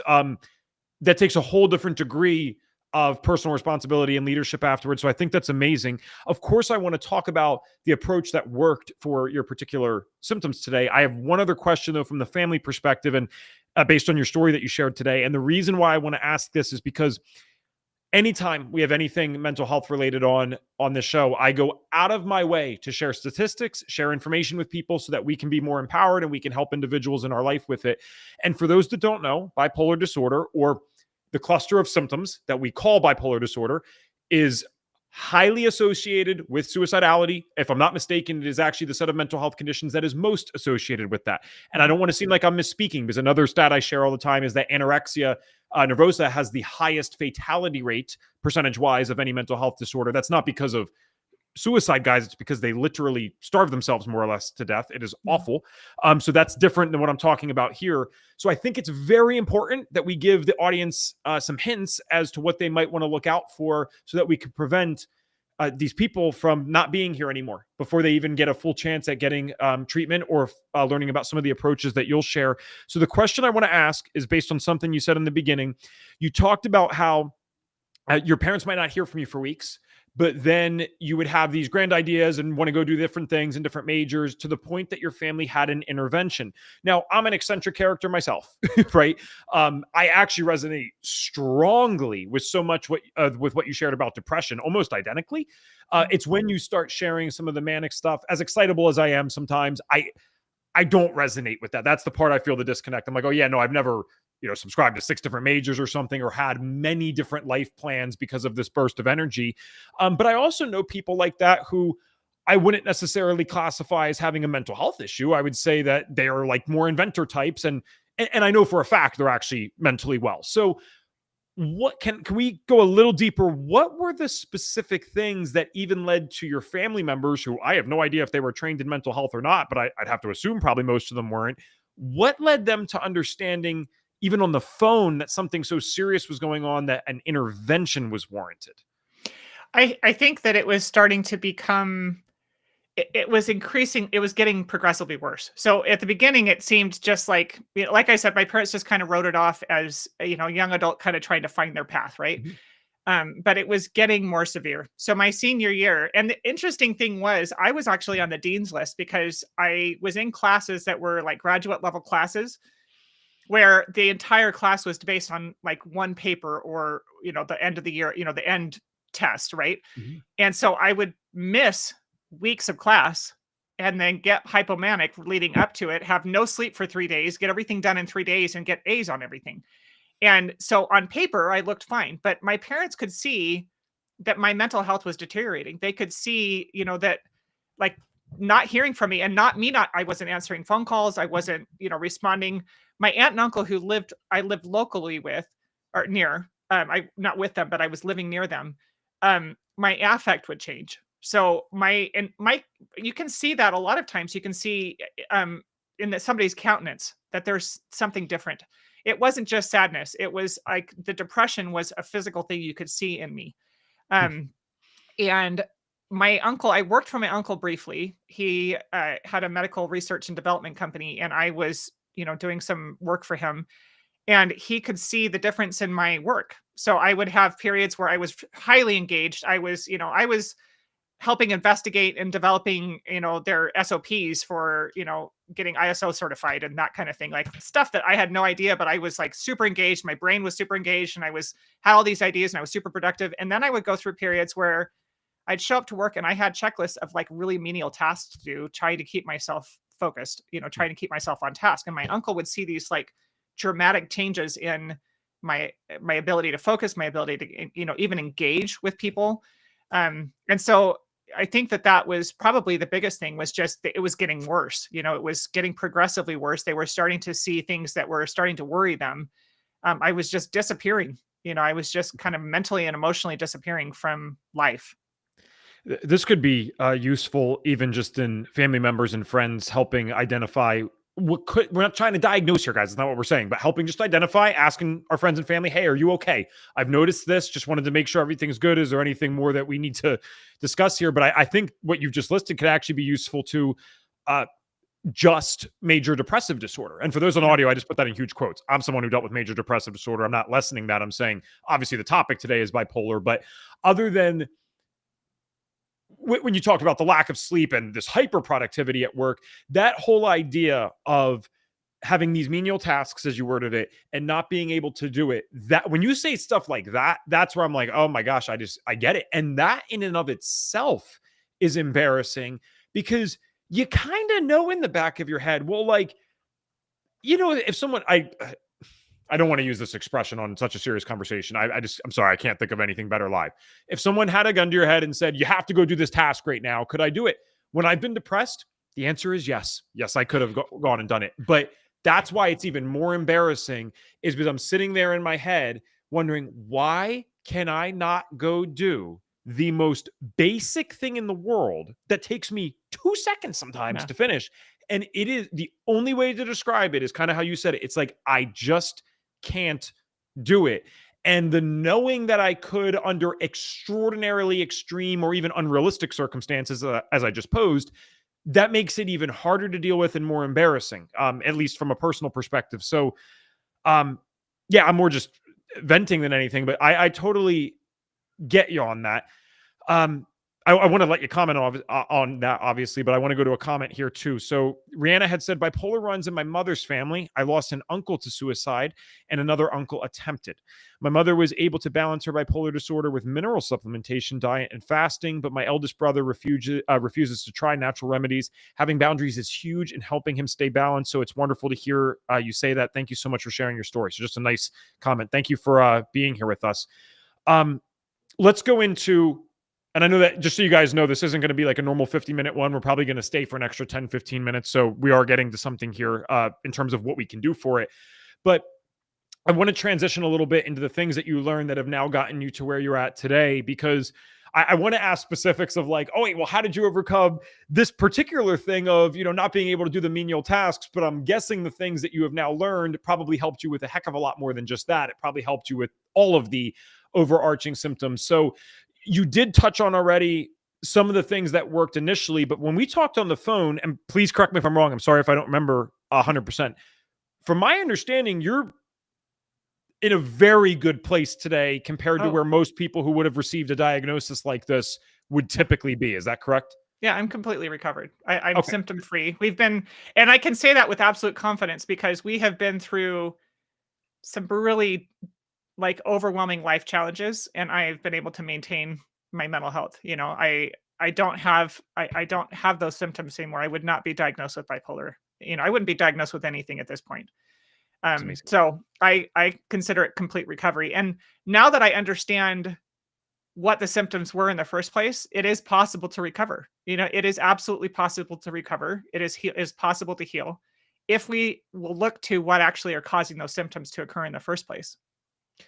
A: that takes a whole different degree of personal responsibility and leadership afterwards. So I think that's amazing. Of course, I want to talk about the approach that worked for your particular symptoms today. I have one other question, though, from the family perspective, and based on your story that you shared today. And the reason why I want to ask this is because anytime we have anything mental health related on this show, I go out of my way to share statistics, share information with people so that we can be more empowered and we can help individuals in our life with it. And for those that don't know, bipolar disorder, or the cluster of symptoms that we call bipolar disorder, is highly associated with suicidality. If I'm not mistaken, it is actually the set of mental health conditions that is most associated with that. And I don't want to seem like I'm misspeaking, because another stat I share all the time is that anorexia nervosa has the highest fatality rate percentage wise of any mental health disorder. That's not because of suicide, guys. It's because they literally starve themselves more or less to death. It is
B: Mhm.
A: awful. So that's different than what I'm talking about here. So I think it's very important that we give the audience some hints as to what they might want to look out for, so that we can prevent these people from not being here anymore before they even get a full chance at getting treatment, or learning about some of the approaches that you'll share. So the question I want to ask is based on something you said in the beginning. You talked about how your parents might not hear from you for weeks, but then you would have these grand ideas and want to go do different things in different majors, to the point that your family had an intervention. Now, I'm an eccentric character myself, right? I actually resonate strongly with so much with what you shared about depression, almost identically.
B: Mhm.
A: It's when you start sharing some of the manic stuff, as excitable as I am sometimes, I don't resonate with that. That's the part I feel the disconnect. I'm like, oh yeah, no, I've never, subscribed to 6 different majors or something, or had many different life plans because of this burst of energy. But I also know people like that who I wouldn't necessarily classify as having a mental health issue. I would say that they are like more inventor types, and I know for a fact they're actually mentally well. So what can we go a little deeper? What were the specific things that even led to your family members, who I have no idea if they were trained in mental health or not, but I'd have to assume probably most of them weren't? What led them to understanding, even on the phone, that something so serious was going on, that an intervention was warranted?
B: I think that it was starting to become it was increasing, it was getting progressively worse. So at the beginning, it seemed just like, like I said, my parents just kind of wrote it off as, young adult kind of trying to find their path, right?
A: Mhm.
B: But it was getting more severe. So my senior year, and the interesting thing was, I was actually on the dean's list because I was in classes that were like graduate level classes, where the entire class was based on like one paper, or the end of the year, the end test, right?
A: Mhm.
B: And so I would miss weeks of class and then get hypomanic leading up to it, have no sleep for 3 days, get everything done in 3 days and get A's on everything. And so on paper, I looked fine, but my parents could see that my mental health was deteriorating. They could see, that like not hearing from me and I wasn't answering phone calls. I wasn't, responding. My aunt and uncle I lived locally with or near, I not with them, but I was living near them. My affect would change. So you can see that a lot of times you can see somebody's countenance that there's something different. It wasn't just sadness. It was like the depression was a physical thing you could see in me. Um, and I worked for my uncle briefly. He had a medical research and development company, and I was, doing some work for him. And he could see the difference in my work. So I would have periods where I was highly engaged. I was helping investigate and developing, their SOPs for, getting ISO certified and that kind of thing, like stuff that I had no idea, but I was like super engaged. My brain was super engaged and had all these ideas and I was super productive. And then I would go through periods where I'd show up to work and I had checklists of like really menial tasks to do, trying to keep myself focused, trying to keep myself on task. And my uncle would see these like dramatic changes in my ability to focus, my ability to, even engage with people. And so I think that was probably the biggest thing, was just that it was getting worse. It was getting progressively worse. They were starting to see things that were starting to worry them. I was just disappearing. I was just kind of mentally and emotionally disappearing from life.
A: This could be useful even just in family members and friends helping identify we're not trying to diagnose here, guys. It's not what we're saying, but helping just identify, asking our friends and family, hey, are you okay? I've noticed this. Just wanted to make sure everything's good. Is there anything more that we need to discuss here? But I think what you've just listed could actually be useful to just major depressive disorder. And for those on audio, I just put that in huge quotes. I'm someone who dealt with major depressive disorder. I'm not lessening that. I'm saying, obviously, the topic today is bipolar, but other than when you talked about the lack of sleep and this hyper productivity at work, that whole idea of having these menial tasks, as you worded it, and not being able to do it, that when you say stuff like that, that's where I'm like, oh my gosh, I get it. And that in and of itself is embarrassing, because you kind of know in the back of your head, well, like, if someone, I don't want to use this expression on such a serious conversation. I'm sorry, I can't think of anything better live. If someone had a gun to your head and said, you have to go do this task right now, could I do it? When I've been depressed, the answer is yes. Yes, I could have gone and done it. But that's why it's even more embarrassing, is because I'm sitting there in my head wondering, why can I not go do the most basic thing in the world that takes me 2 seconds sometimes to finish? And it is the only way to describe it is kind of how you said it. It's like, I just can't do it. And the knowing that I could, under extraordinarily extreme or even unrealistic circumstances, as I just posed, that makes it even harder to deal with and more embarrassing, at least from a personal perspective. So, yeah, I'm more just venting than anything, but I totally get you on that. I want to let you comment on that, obviously, but I want to go to a comment here too. So Rihanna had said, bipolar runs in my mother's family. I lost an uncle to suicide and another uncle attempted. My mother was able to balance her bipolar disorder with mineral supplementation, diet, and fasting, but my eldest brother refuses to try natural remedies. Having boundaries is huge in helping him stay balanced. So it's wonderful to hear you say that. Thank you so much for sharing your story. So just a nice comment. Thank you for being here with us. Let's go into, and I know that, just so you guys know, this isn't going to be like a normal 50-minute one. We're probably going to stay for an extra 10, 15 minutes. So we are getting to something here in terms of what we can do for it. But I want to transition a little bit into the things that you learned that have now gotten you to where you're at today, because I want to ask specifics of like, oh, wait, well, how did you overcome this particular thing of, not being able to do the menial tasks? But I'm guessing the things that you have now learned probably helped you with a heck of a lot more than just that. It probably helped you with all of the overarching symptoms. So you did touch on already some of the things that worked initially, but when we talked on the phone, and please correct me if I'm wrong, I'm sorry if I don't remember 100%. From my understanding, you're in a very good place today compared to where most people who would have received a diagnosis like this would typically be. Is that correct?
B: Yeah, I'm completely recovered. I'm symptom free. And I can say that with absolute confidence because we have been through some really like overwhelming life challenges, and I've been able to maintain my mental health. I don't have those symptoms anymore. I would not be diagnosed with bipolar. I wouldn't be diagnosed with anything at this point.
A: It's amazing.
B: So I consider it complete recovery. And now that I understand what the symptoms were in the first place, it is possible to recover. It is absolutely possible to recover. It is possible to heal if we will look to what actually are causing those symptoms to occur in the first place.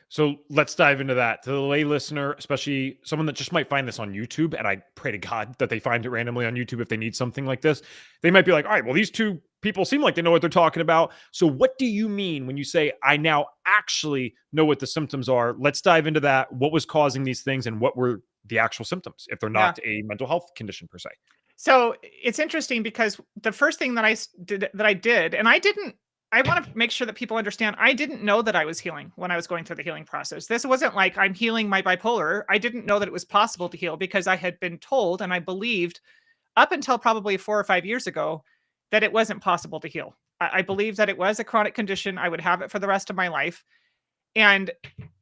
A: So let's dive into that. To the lay listener, especially someone that just might find this on YouTube, and I pray to God that they find it randomly on YouTube if they need something like this. They might be like, all right, well, these two people seem like they know what they're talking about. So what do you mean when you say, I now actually know what the symptoms are? Let's dive into that. What was causing these things and what were the actual symptoms if they're
B: Yeah.
A: not a mental health condition per se?
B: So it's interesting because the first thing that I did, and I want to make sure that people understand, I didn't know that I was healing when I was going through the healing process. This wasn't like I'm healing my bipolar. I didn't know that it was possible to heal because I had been told and I believed up until probably 4 or 5 years ago that it wasn't possible to heal. I believed that it was a chronic condition. I would have it for the rest of my life. And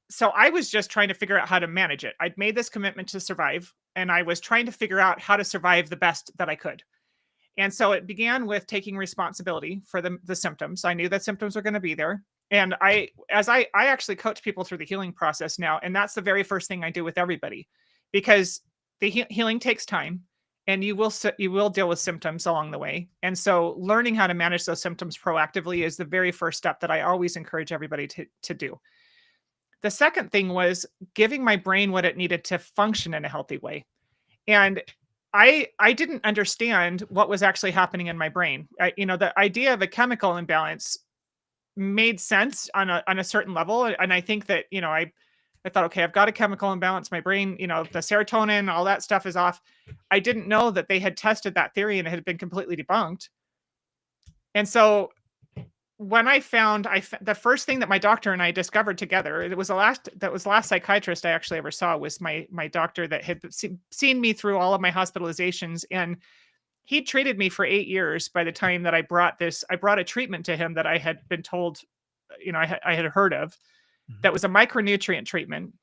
B: so I was just trying to figure out how to manage it. I'd made this commitment to survive, and I was trying to figure out how to survive the best that I could. And so it began with taking responsibility for the symptoms. I knew that symptoms were going to be there. And I actually coach people through the healing process now. And that's the very first thing I do with everybody, because the healing takes time, and you will deal with symptoms along the way. And so learning how to manage those symptoms proactively is the very first step that I always encourage everybody to do. The second thing was giving my brain what it needed to function in a healthy way. And I didn't understand what was actually happening in my brain. The idea of a chemical imbalance made sense on a certain level. And I think that, I thought, okay, I've got a chemical imbalance. My brain, the serotonin, all that stuff is off. I didn't know that they had tested that theory and it had been completely debunked. And so when the first thing that my doctor and I discovered together, it was the last psychiatrist I actually ever saw, was my doctor that had seen me through all of my hospitalizations. And he treated me for 8 years. By the time that I brought a treatment to him that I had been told, I had heard of, that was a micronutrient treatment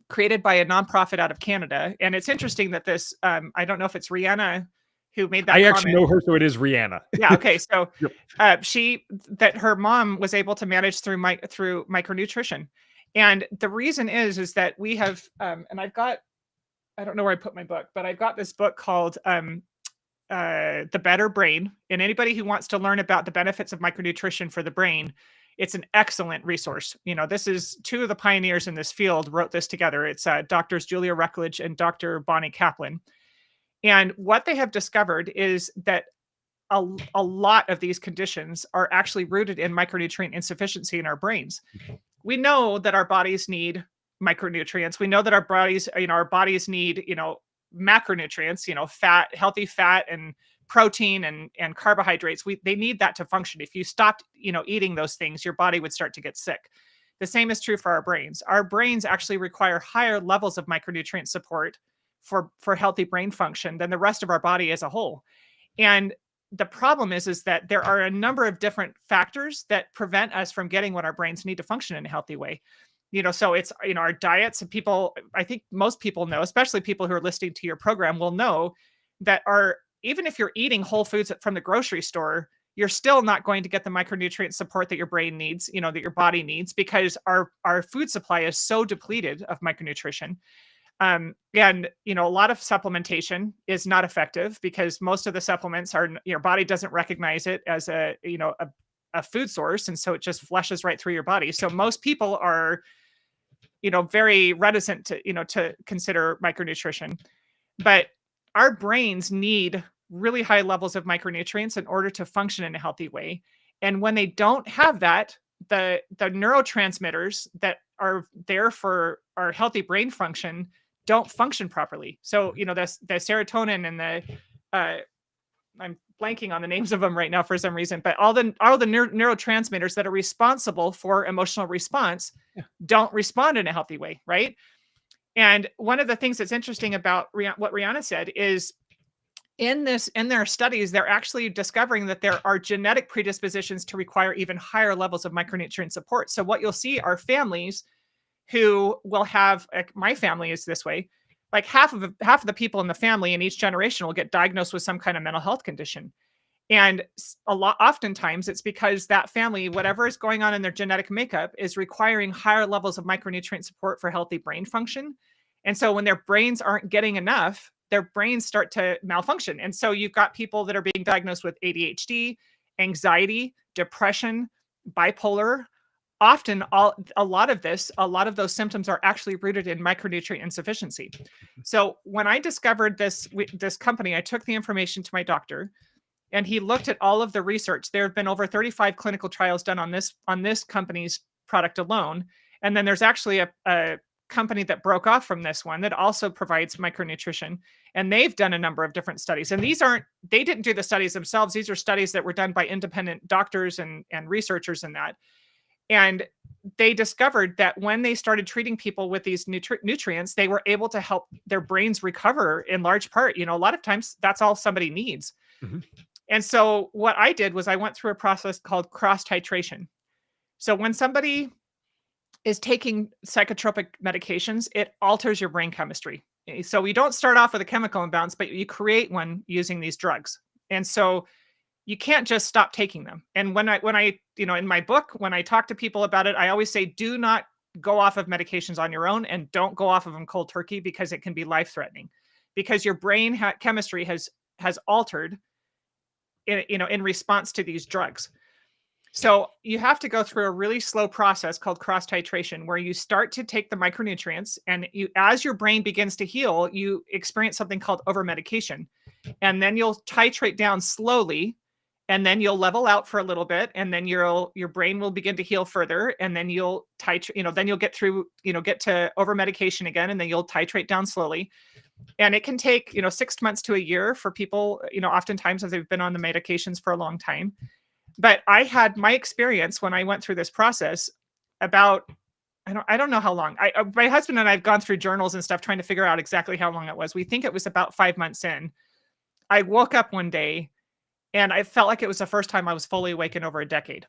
B: created by a nonprofit out of Canada. And it's interesting that this, I don't know if it's Rihanna who made that
A: I
B: comment.
A: actually know her, so it is Rihanna.
B: Yeah. Okay. So
A: Yep.
B: that her mom was able to manage through micronutrition. And the reason is that we have, and I don't know where I put my book, but I've got this book called The Better Brain. And anybody who wants to learn about the benefits of micronutrition for the brain, it's an excellent resource. This is two of the pioneers in this field wrote this together. It's Doctors Julia Reckledge and Dr. Bonnie Kaplan. And what they have discovered is that a lot of these conditions are actually rooted in micronutrient insufficiency in our brains. We know that our bodies need micronutrients. We know that our bodies need, macronutrients, fat, healthy fat and protein and carbohydrates. They need that to function. If you stopped, eating those things, your body would start to get sick. The same is true for our brains. Our brains actually require higher levels of micronutrient support for healthy brain function than the rest of our body as a whole. And the problem is that there are a number of different factors that prevent us from getting what our brains need to function in a healthy way. So it's, our diets, and people, I think most people know, especially people who are listening to your program, will know that even if you're eating whole foods from the grocery store, you're still not going to get the micronutrient support that your brain needs, that your body needs, because our food supply is so depleted of micronutrition. And, a lot of supplementation is not effective because most of the supplements your body doesn't recognize it as a food source. And so it just flushes right through your body. So most people are, very reticent to consider micronutrition, but our brains need really high levels of micronutrients in order to function in a healthy way. And when they don't have that, the neurotransmitters that are there for our healthy brain function don't function properly. So, the serotonin and I'm blanking on the names of them right now for some reason, but all the neurotransmitters that are responsible for emotional response don't respond in a healthy way, right? And one of the things that's interesting about what Rihanna said is in their studies, they're actually discovering that there are genetic predispositions to require even higher levels of micronutrient support. So what you'll see are families who will have, my family is this way, like half of the people in the family in each generation will get diagnosed with some kind of mental health condition. And oftentimes it's because that family, whatever is going on in their genetic makeup, is requiring higher levels of micronutrient support for healthy brain function. And so when their brains aren't getting enough, their brains start to malfunction. And so you've got people that are being diagnosed with ADHD, anxiety, depression, bipolar. Often a lot of those symptoms are actually rooted in micronutrient insufficiency. So when I discovered this company, I took the information to my doctor, and he looked at all of the research. There have been over 35 clinical trials done on this company's product alone. And then there's actually a company that broke off from this one that also provides micronutrition. And they've done a number of different studies. And they didn't do the studies themselves. These are studies that were done by independent doctors and researchers in that. And they discovered that when they started treating people with these nutrients, they were able to help their brains recover in large part. A lot of times that's all somebody needs.
A: Mm-hmm.
B: And so what I did was I went through a process called cross titration. So when somebody is taking psychotropic medications, it alters your brain chemistry. So we don't start off with a chemical imbalance, but you create one using these drugs. And so you can't just stop taking them. And when I in my book, when I talk to people about it, I always say, do not go off of medications on your own, and don't go off of them cold turkey, because it can be life-threatening, because your brain chemistry has altered in response to these drugs. So you have to go through a really slow process called cross titration, where you start to take the micronutrients, and as your brain begins to heal, you experience something called over medication. And then you'll titrate down slowly, and then you'll level out for a little bit, and then your brain will begin to heal further, and then you'll titrate, then you'll get to over medication again, and then you'll titrate down slowly. And it can take 6 months to a year for people, oftentimes, if they've been on the medications for a long time. But I had my experience when I went through this process about, I don't know how long. My husband and I have gone through journals and stuff trying to figure out exactly how long it was. We think it was about 5 months in. I woke up one day and I felt like it was the first time I was fully awake in over a decade.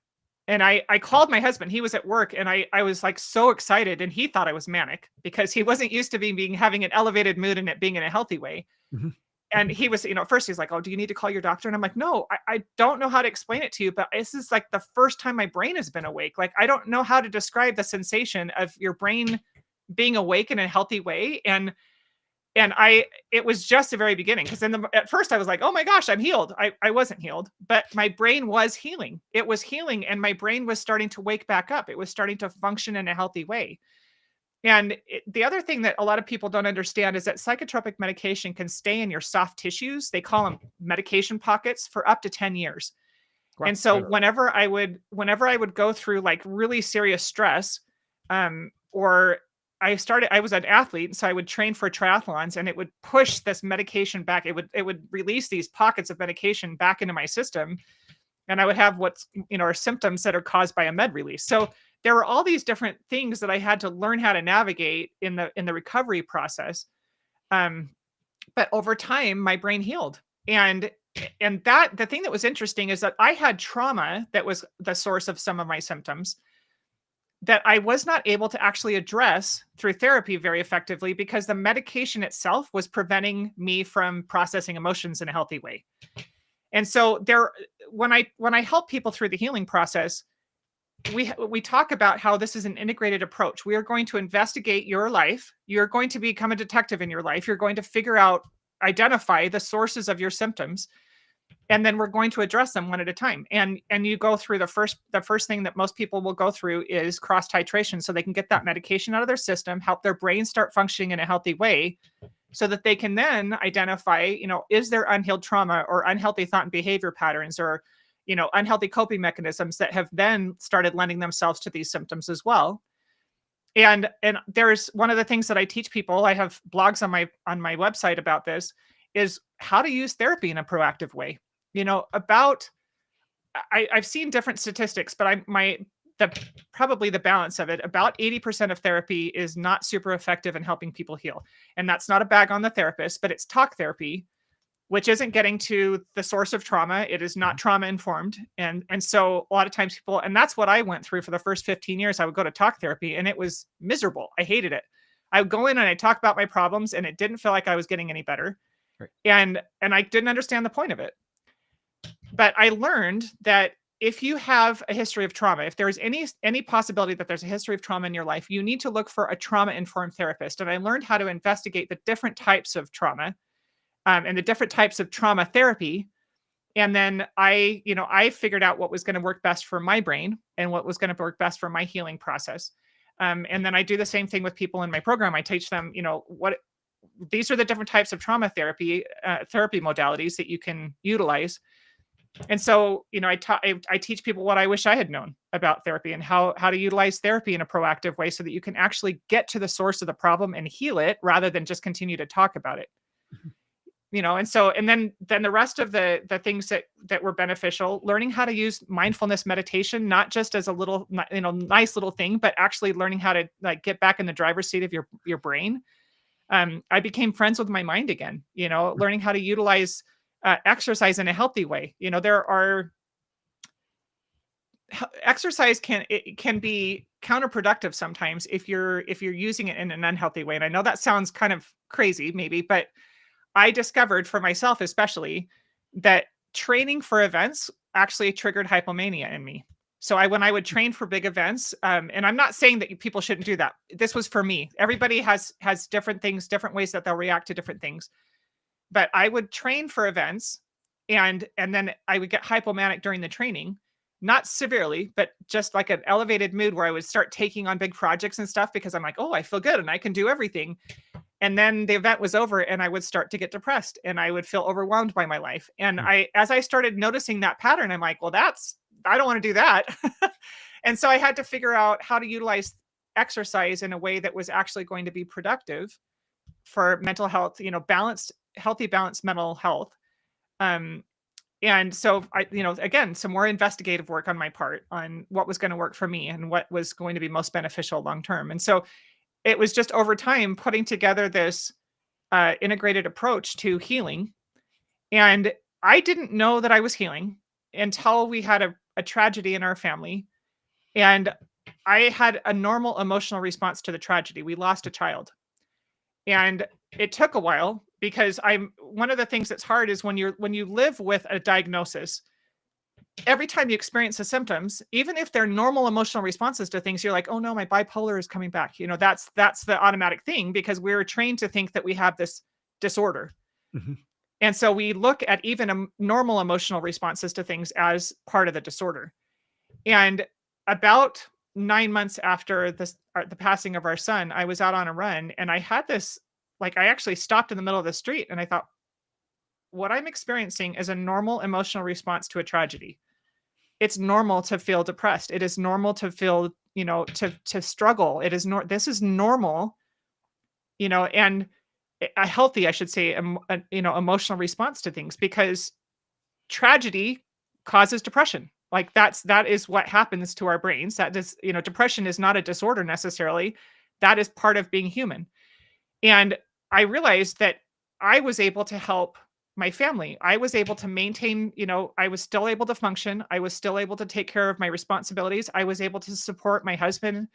B: And I called my husband. He was at work, and I was like so excited, and he thought I was manic because he wasn't used to having an elevated mood and it being in a healthy way.
A: Mm-hmm.
B: And he was, at first he's like, "Oh, do you need to call your doctor?" And I'm like, "No, I don't know how to explain it to you, but this is like the first time my brain has been awake. Like, I don't know how to describe the sensation of your brain being awake in a healthy way." And it was just the very beginning, because at first I was like, "Oh my gosh, I'm healed." I wasn't healed, but my brain was healing. It was healing, and my brain was starting to wake back up. It was starting to function in a healthy way. And the other thing that a lot of people don't understand is that psychotropic medication can stay in your soft tissues. They call them medication pockets for up to 10 years.
A: Right.
B: And so whenever I would go through like really serious stress, or I was an athlete, so I would train for triathlons, and it would push this medication back. It would release these pockets of medication back into my system, and I would have are symptoms that are caused by a med release. So there were all these different things that I had to learn how to navigate in the recovery process. But over time, my brain healed, and the thing that was interesting is that I had trauma that was the source of some of my symptoms that I was not able to actually address through therapy very effectively, because the medication itself was preventing me from processing emotions in a healthy way. And so when I help people through the healing process, we talk about how this is an integrated approach. We are going to investigate your life. You're going to become a detective in your life. You're going to identify the sources of your symptoms, and then we're going to address them one at a time. And you go through the first thing that most people will go through is cross titration, so they can get that medication out of their system, help their brain start functioning in a healthy way, so that they can then identify, is there unhealed trauma or unhealthy thought and behavior patterns, or unhealthy coping mechanisms that have then started lending themselves to these symptoms as well. And there's one of the things that I teach people, I have blogs on my website about this, is how to use therapy in a proactive way. I've seen different statistics, but probably the balance of it, about 80% of therapy is not super effective in helping people heal. And that's not a bag on the therapist, but it's talk therapy, which isn't getting to the source of trauma. It is not trauma informed. And so a lot of times people, and that's what I went through for the first 15 years, I would go to talk therapy, and it was miserable. I hated it. I would go in and I talk about my problems, and it didn't feel like I was getting any better.
A: Right.
B: And I didn't understand the point of it. But I learned that if you have a history of trauma, if there's any possibility that there's a history of trauma in your life, you need to look for a trauma-informed therapist. And I learned how to investigate the different types of trauma, and the different types of trauma therapy. And then I figured out what was going to work best for my brain and what was going to work best for my healing process. And then I do the same thing with people in my program. I teach them, what these are the different types of trauma therapy modalities that you can utilize. And so, I teach people what I wish I had known about therapy and how to utilize therapy in a proactive way so that you can actually get to the source of the problem and heal it rather than just continue to talk about it. And then the rest of the things that were beneficial, learning how to use mindfulness meditation, not just as a little, nice little thing, but actually learning how to like get back in the driver's seat of your brain. I became friends with my mind again, learning how to utilize exercise in a healthy way. Exercise can be counterproductive sometimes if you're using it in an unhealthy way. And I know that sounds kind of crazy maybe, but I discovered for myself, especially, that training for events actually triggered hypomania in me. So when I would train for big events, and I'm not saying that people shouldn't do that. This was for me. Everybody has different things, different ways that they'll react to different things. But I would train for events, and then I would get hypomanic during the training, not severely, but just like an elevated mood where I would start taking on big projects and stuff because I'm like, oh, I feel good and I can do everything. And then the event was over and I would start to get depressed and I would feel overwhelmed by my life. And as I started noticing that pattern, I'm like, well, I don't want to do that. And so I had to figure out how to utilize exercise in a way that was actually going to be productive for mental health, healthy, balanced mental health. And so again, some more investigative work on my part on what was going to work for me and what was going to be most beneficial long-term. And so it was just over time putting together this integrated approach to healing. And I didn't know that I was healing until we had a tragedy in our family. And I had a normal emotional response to the tragedy. We lost a child. And it took a while because one of the things that's hard is when you live with a diagnosis, every time you experience the symptoms, even if they're normal emotional responses to things, you're like, oh no, my bipolar is coming back. That's the automatic thing because we're trained to think that we have this disorder.
A: Mm-hmm.
B: And so we look at even normal emotional responses to things as part of the disorder. And about 9 months after the passing of our son, I was out on a run and I had this, I actually stopped in the middle of the street and I thought, what I'm experiencing is a normal emotional response to a tragedy. It's normal to feel depressed. It is normal to feel, to struggle. This is normal, and a healthy, I should say, emotional response to things because tragedy causes depression. That is what happens to our brains. That is, depression is not a disorder necessarily. That is part of being human. And I realized that I was able to help my family. I was able to maintain, I was still able to function. I was still able to take care of my responsibilities. I was able to support my husband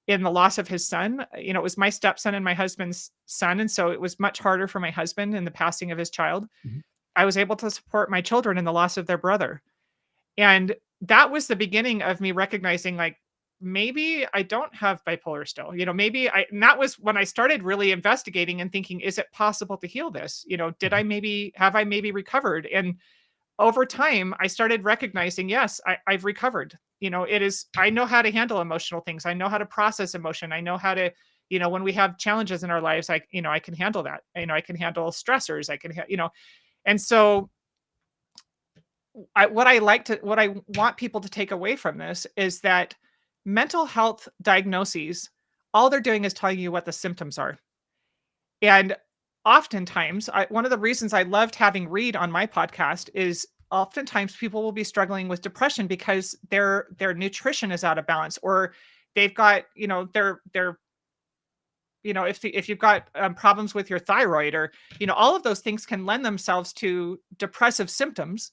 B: in the loss of his son. It was my stepson and my husband's son. And so it was much harder for my husband in the passing of his child.
A: Mm-hmm. I
B: was able to support my children in the loss of their brother. And that was the beginning of me recognizing maybe I don't have bipolar still, and that was when I started really investigating and thinking, is it possible to heal this? Have I maybe recovered? And over time, I started recognizing, yes, I've recovered. I know how to handle emotional things. I know how to process emotion. I know how to, when we have challenges in our lives, I can handle that. I can handle stressors. And so what I want people to take away from this is that mental health diagnoses, all they're doing is telling you what the symptoms are. And oftentimes, one of the reasons I loved having Reid on my podcast is oftentimes people will be struggling with depression because their nutrition is out of balance, or they've got, if you've got problems with your thyroid, or, all of those things can lend themselves to depressive symptoms.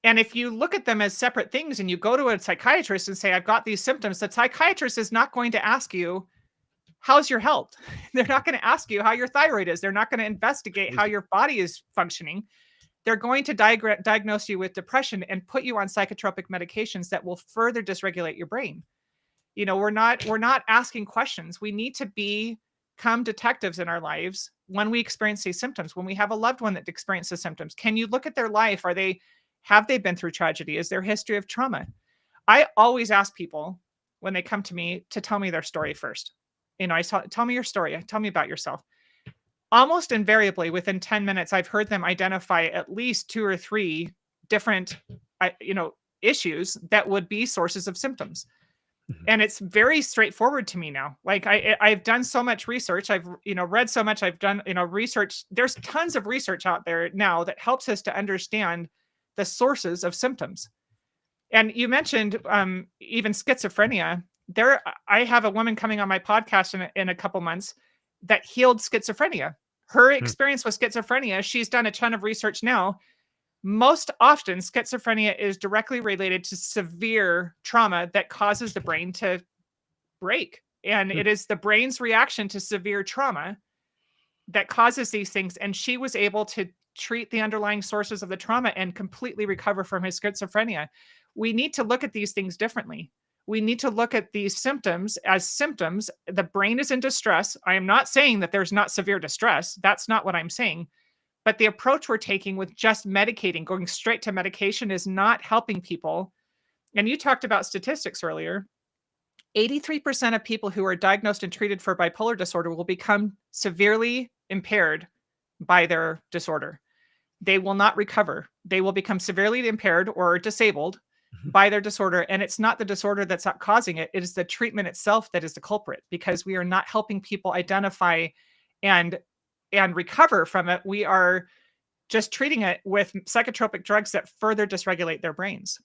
B: And if you look at them as separate things and you go to a psychiatrist and say, I've got these symptoms, the psychiatrist is not going to ask you, how's your health? They're not going to ask you how your thyroid is. They're not going to investigate how your body is functioning. They're going to diagnose you with depression and put you on psychotropic medications that will further dysregulate your brain. We're not asking questions. We need to become detectives in our lives when we experience these symptoms, when we have a loved one that experiences symptoms. Can you look at their life? Have they been through tragedy? Is there history of trauma? I always ask people when they come to me to tell me their story first. Tell me your story. Tell me about yourself. Almost invariably, within 10 minutes, I've heard them identify at least 2 or 3 different, issues that would be sources of symptoms. And it's very straightforward to me now. Like I've done so much research. I've, read so much. I've done, research. There's tons of research out there now that helps us to understand the sources of symptoms. And you mentioned even schizophrenia. I have a woman coming on my podcast in a couple months that healed schizophrenia. Her experience with schizophrenia, she's done a ton of research now. Most often, schizophrenia is directly related to severe trauma that causes the brain to break. And it is the brain's reaction to severe trauma that causes these things. And she was able to treat the underlying sources of the trauma and completely recover from his schizophrenia. We need to look at these things differently. We need to look at these symptoms as symptoms. The brain is in distress. I am not saying that there's not severe distress. That's not what I'm saying. But the approach we're taking with just medicating, going straight to medication, is not helping people. And you talked about statistics earlier. 83% of people who are diagnosed and treated for bipolar disorder will become severely impaired by their disorder. They will not recover. They will become severely impaired or disabled by their disorder. And it's not the disorder that's not causing it. It is the treatment itself that is the culprit, because we are not helping people identify and recover from it. We are just treating it with psychotropic drugs that further dysregulate their brains.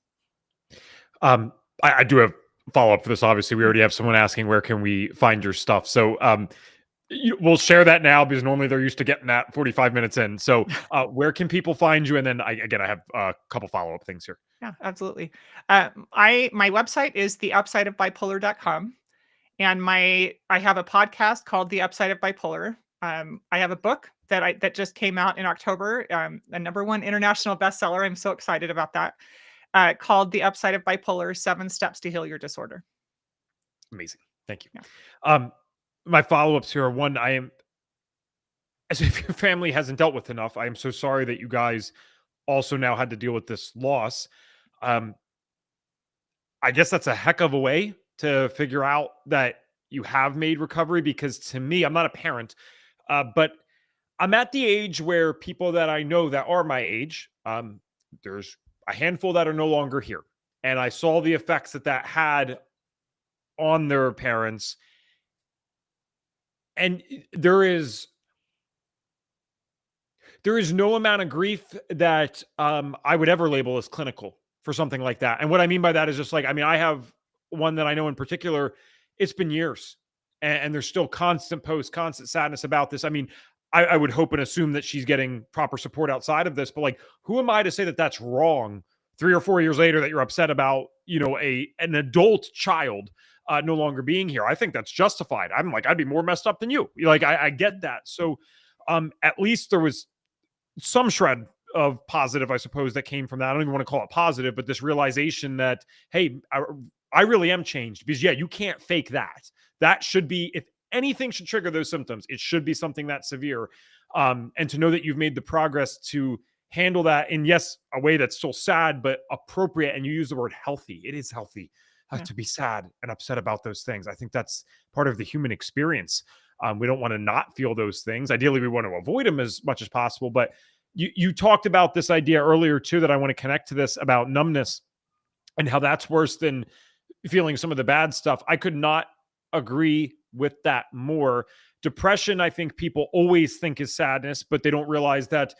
A: I do have follow-up for this. Obviously, we already have someone asking, where can we find your stuff? So we'll share that now, because normally they're used to getting that 45 minutes in. So where can people find you? And then I have a couple follow-up things here.
B: Yeah, absolutely. My website is theupsideofbipolar.com. And I have a podcast called The Upside of Bipolar. I have a book that just came out in October, a #1 international bestseller. I'm so excited about that. Called The Upside of Bipolar: 7 Steps to Heal Your Disorder.
A: Amazing. Thank you.
B: Yeah.
A: My follow-ups here are, one, as if your family hasn't dealt with enough, I am so sorry that you guys also now had to deal with this loss. I guess that's a heck of a way to figure out that you have made recovery, because to me, I'm not a parent, but I'm at the age where people that I know that are my age, there's a handful that are no longer here. And I saw the effects that had on their parents. And there is no amount of grief that I would ever label as clinical for something like that. And what I mean by that is just like, I have one that I know in particular. It's been years, and there's still constant posts, constant sadness about this. I would hope and assume that she's getting proper support outside of this, but like, who am I to say that that's wrong 3 or 4 years later, that you're upset about, an adult child no longer being here? I think that's justified. I'm like, I'd be more messed up than you. Like, I get that. So at least there was some shred of positive, I suppose, that came from that. I don't even want to call it positive, but this realization that, hey, I really am changed. Because you can't fake that. That should be, if anything should trigger those symptoms, it should be something that severe. And to know that you've made the progress to handle that in, yes, a way that's still sad, but appropriate. And you use the word healthy. It is healthy to be sad and upset about those things. I think that's part of the human experience. We don't want to not feel those things. Ideally, we want to avoid them as much as possible. But you talked about this idea earlier too, that I want to connect to this, about numbness and how that's worse than feeling some of the bad stuff. I could not agree with that more. Depression, I think people always think is sadness, but they don't realize that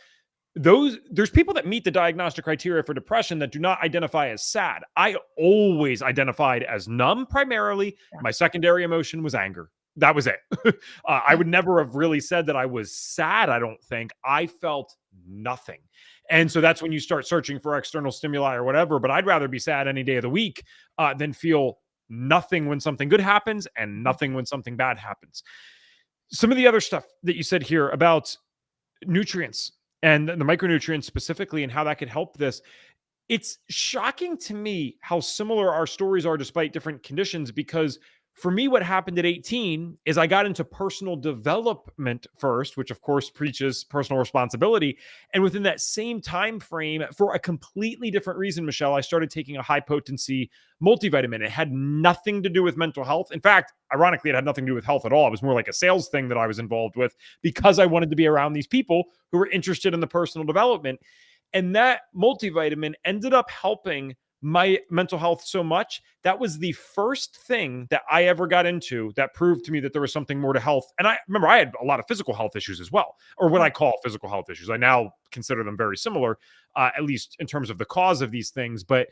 A: there's people that meet the diagnostic criteria for depression that do not identify as sad. I always identified as numb primarily. My secondary emotion was anger. That was it. I would never have really said that I was sad. I don't think. I felt nothing. And so that's when you start searching for external stimuli or whatever. But I'd rather be sad any day of the week than feel nothing when something good happens and nothing when something bad happens. Some of the other stuff that you said here about nutrients and the micronutrients specifically and how that could help this, it's shocking to me how similar our stories are despite different conditions, because for me, what happened at 18 is I got into personal development first, which of course preaches personal responsibility. And within that same time frame, for a completely different reason, Michelle, I started taking a high potency multivitamin. It had nothing to do with mental health. In fact, ironically, it had nothing to do with health at all. It was more like a sales thing that I was involved with because I wanted to be around these people who were interested in the personal development. And that multivitamin ended up helping my mental health so much. That was the first thing that I ever got into that proved to me that there was something more to health. And I remember I had a lot of physical health issues as well, or what I call physical health issues. I now consider them very similar, at least in terms of the cause of these things. But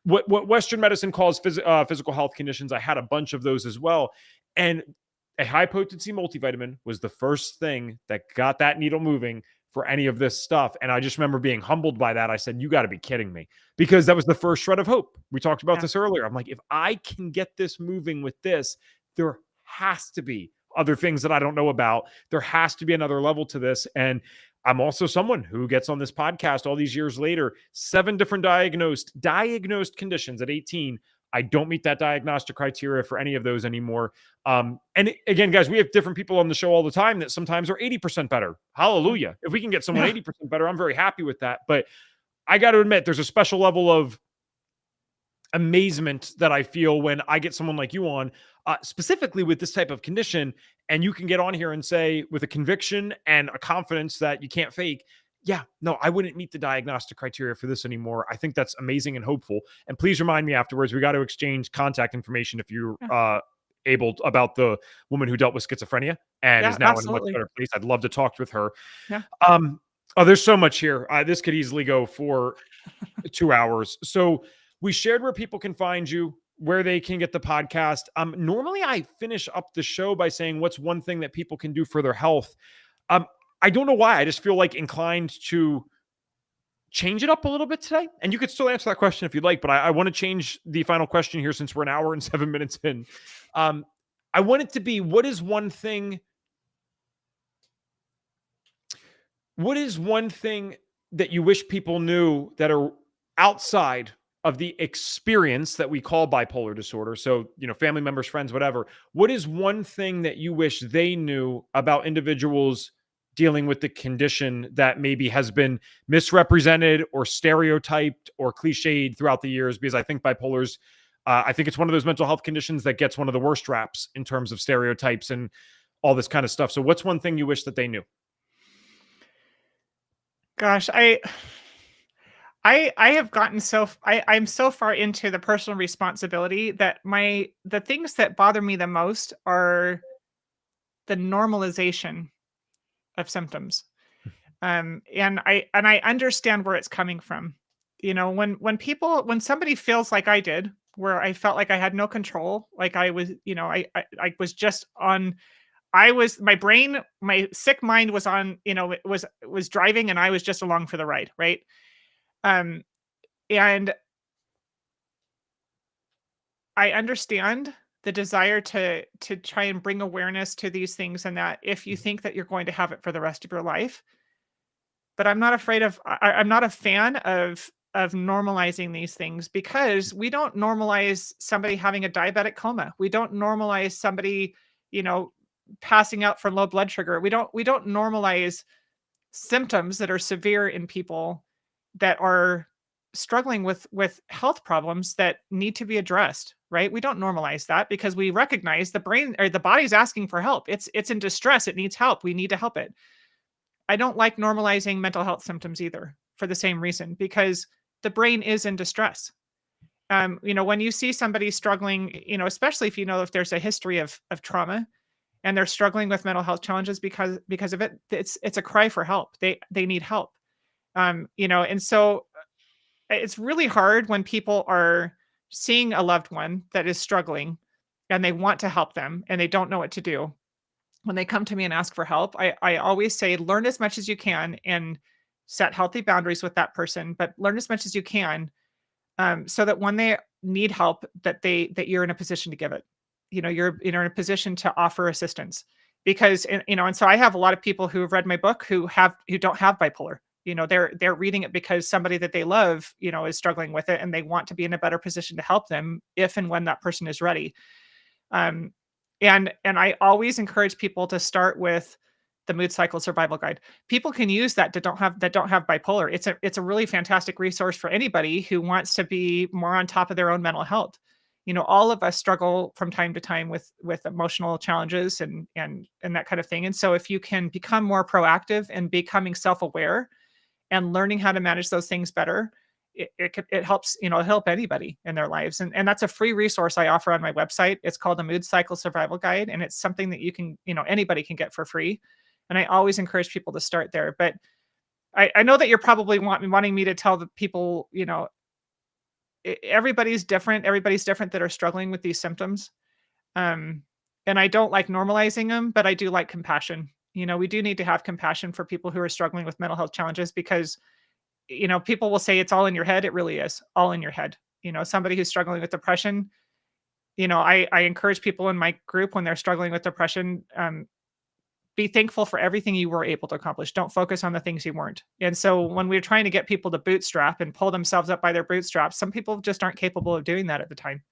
A: what Western medicine calls physical health conditions, I had a bunch of those as well. And a high potency multivitamin was the first thing that got that needle moving for any of this stuff. And I just remember being humbled by that. I said, you got to be kidding me, because that was the first shred of hope. We talked about this earlier. I'm like, if I can get this moving with this, there has to be other things that I don't know about. There has to be another level to this. And I'm also someone who gets on this podcast all these years later, 7 different diagnosed conditions at 18. I don't meet that diagnostic criteria for any of those anymore. And again, guys, we have different people on the show all the time that sometimes are 80% better. Hallelujah. If we can get someone 80% better, I'm very happy with that. But I got to admit, there's a special level of amazement that I feel when I get someone like you on, specifically with this type of condition, and you can get on here and say with a conviction and a confidence that you can't fake, yeah, no, I wouldn't meet the diagnostic criteria for this anymore. I think that's amazing and hopeful. And please remind me afterwards, we got to exchange contact information if you're able to, about the woman who dealt with schizophrenia and is now in a much better place. I'd love to talk with her.
B: Yeah.
A: Oh, there's so much here. This could easily go for 2 hours. So we shared where people can find you, where they can get the podcast. Normally I finish up the show by saying, what's one thing that people can do for their health? I don't know why. I just feel like inclined to change it up a little bit today. And you could still answer that question if you'd like, but I want to change the final question here since we're an hour and 7 minutes in. I want it to be, what is one thing that you wish people knew that are outside of the experience that we call bipolar disorder? So, family members, friends, whatever. What is one thing that you wish they knew about individuals dealing with the condition that maybe has been misrepresented or stereotyped or cliched throughout the years? Because I think bipolar's, I think it's one of those mental health conditions that gets one of the worst raps in terms of stereotypes and all this kind of stuff. So what's one thing you wish that they knew?
B: Gosh, I have gotten I'm so far into the personal responsibility that the things that bother me the most are the normalization of symptoms. And I understand where it's coming from. When somebody feels like I did, where I felt like I had no control, like I was, I was just on, my sick mind was on, it was driving and I was just along for the ride. Right. And I understand the desire to try and bring awareness to these things, and that if you think that you're going to have it for the rest of your life, but I'm not afraid of, I'm not a fan of normalizing these things, because we don't normalize somebody having a diabetic coma. We don't normalize somebody, passing out from low blood sugar. We don't normalize symptoms that are severe in people that are struggling with health problems that need to be addressed, right? We don't normalize that because we recognize the brain or the body's asking for help. It's in distress. It needs help. We need to help it. I don't like normalizing mental health symptoms either, for the same reason, because the brain is in distress. When you see somebody struggling, especially if there's a history of trauma and they're struggling with mental health challenges because of it, it's a cry for help. They need help. And so it's really hard when people are seeing a loved one that is struggling and they want to help them and they don't know what to do. When they come to me and ask for help, I always say, learn as much as you can and set healthy boundaries with that person, but learn as much as you can, so that when they need help, that you're in a position to give it. You're in a position to offer assistance, because and so I have a lot of people who have read my book who don't have bipolar. They're reading it because somebody that they love, is struggling with it, and they want to be in a better position to help them if and when that person is ready. Um, and I always encourage people to start with the Mood Cycle Survival Guide. People can use that that don't have bipolar. It's a really fantastic resource for anybody who wants to be more on top of their own mental health. All of us struggle from time to time with emotional challenges and that kind of thing. And so if you can become more proactive and becoming self-aware and learning how to manage those things better, it helps, help anybody in their lives. And that's a free resource I offer on my website. It's called the Mood Cycle Survival Guide, and it's something that you can, anybody can get for free. And I always encourage people to start there. But I know that you're probably wanting me to tell the people, everybody's different. Everybody's different that are struggling with these symptoms. Um, and I don't like normalizing them, but I do like compassion. We do need to have compassion for people who are struggling with mental health challenges, because people will say it's all in your head. It really is all in your head. Somebody who's struggling with depression, I encourage people in my group when they're struggling with depression, be thankful for everything you were able to accomplish. Don't focus on the things you weren't. And so when we're trying to get people to bootstrap and pull themselves up by their bootstraps, some people just aren't capable of doing that at the time.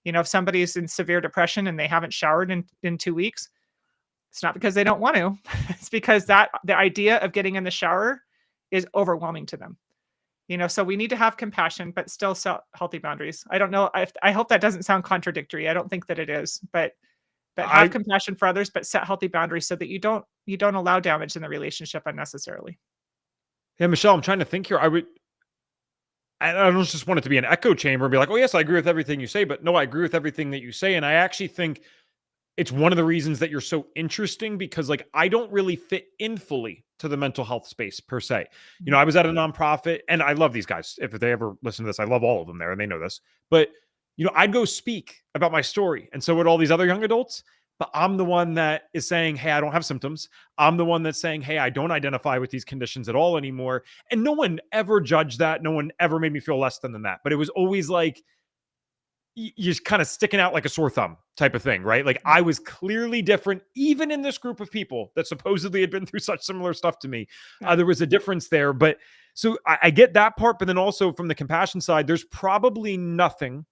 B: If somebody's in severe depression and they haven't showered in 2 weeks, it's not because they don't want to. It's because the idea of getting in the shower is overwhelming to them. So we need to have compassion, but still set healthy boundaries. I don't know. I hope that doesn't sound contradictory. I don't think that it is, but have
A: I
B: compassion for others, but set healthy boundaries so that you don't allow damage in the relationship unnecessarily.
A: Yeah, Michelle, I'm trying to think here. I don't just want it to be an echo chamber and be like, oh yes, I agree with everything you say, but no, I agree with everything that you say. And I actually think it's one of the reasons that you're so interesting, because like I don't really fit in fully to the mental health space per se. I was at a nonprofit, and I love these guys. If they ever listen to this, I love all of them there, and they know this. But I'd go speak about my story, and so would all these other young adults. But I'm the one that is saying, hey, I don't have symptoms. I'm the one that's saying, hey, I don't identify with these conditions at all anymore. And no one ever judged that. No one ever made me feel less than that. But it was always like, you're just kind of sticking out like a sore thumb type of thing, right? Like I was clearly different, even in this group of people that supposedly had been through such similar stuff to me. There was a difference there. But so I get that part. But then also from the compassion side, there's probably nothing.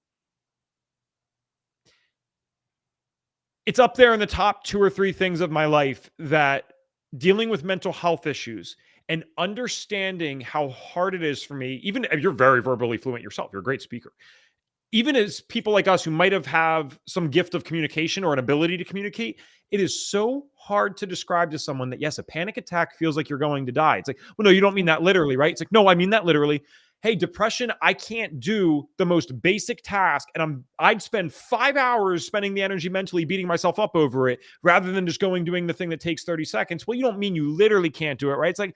A: It's up there in the top 2 or 3 things of my life that dealing with mental health issues and understanding how hard it is for me, even if you're very verbally fluent yourself, you're a great speaker. Even as people like us who might have some gift of communication or an ability to communicate, it is so hard to describe to someone that, yes, a panic attack feels like you're going to die. It's like, well, no, you don't mean that literally, right? It's like, no, I mean that literally. Hey, depression, I can't do the most basic task, and I'd spend 5 hours spending the energy mentally beating myself up over it rather than just doing the thing that takes 30 seconds. Well, you don't mean you literally can't do it, right? It's like,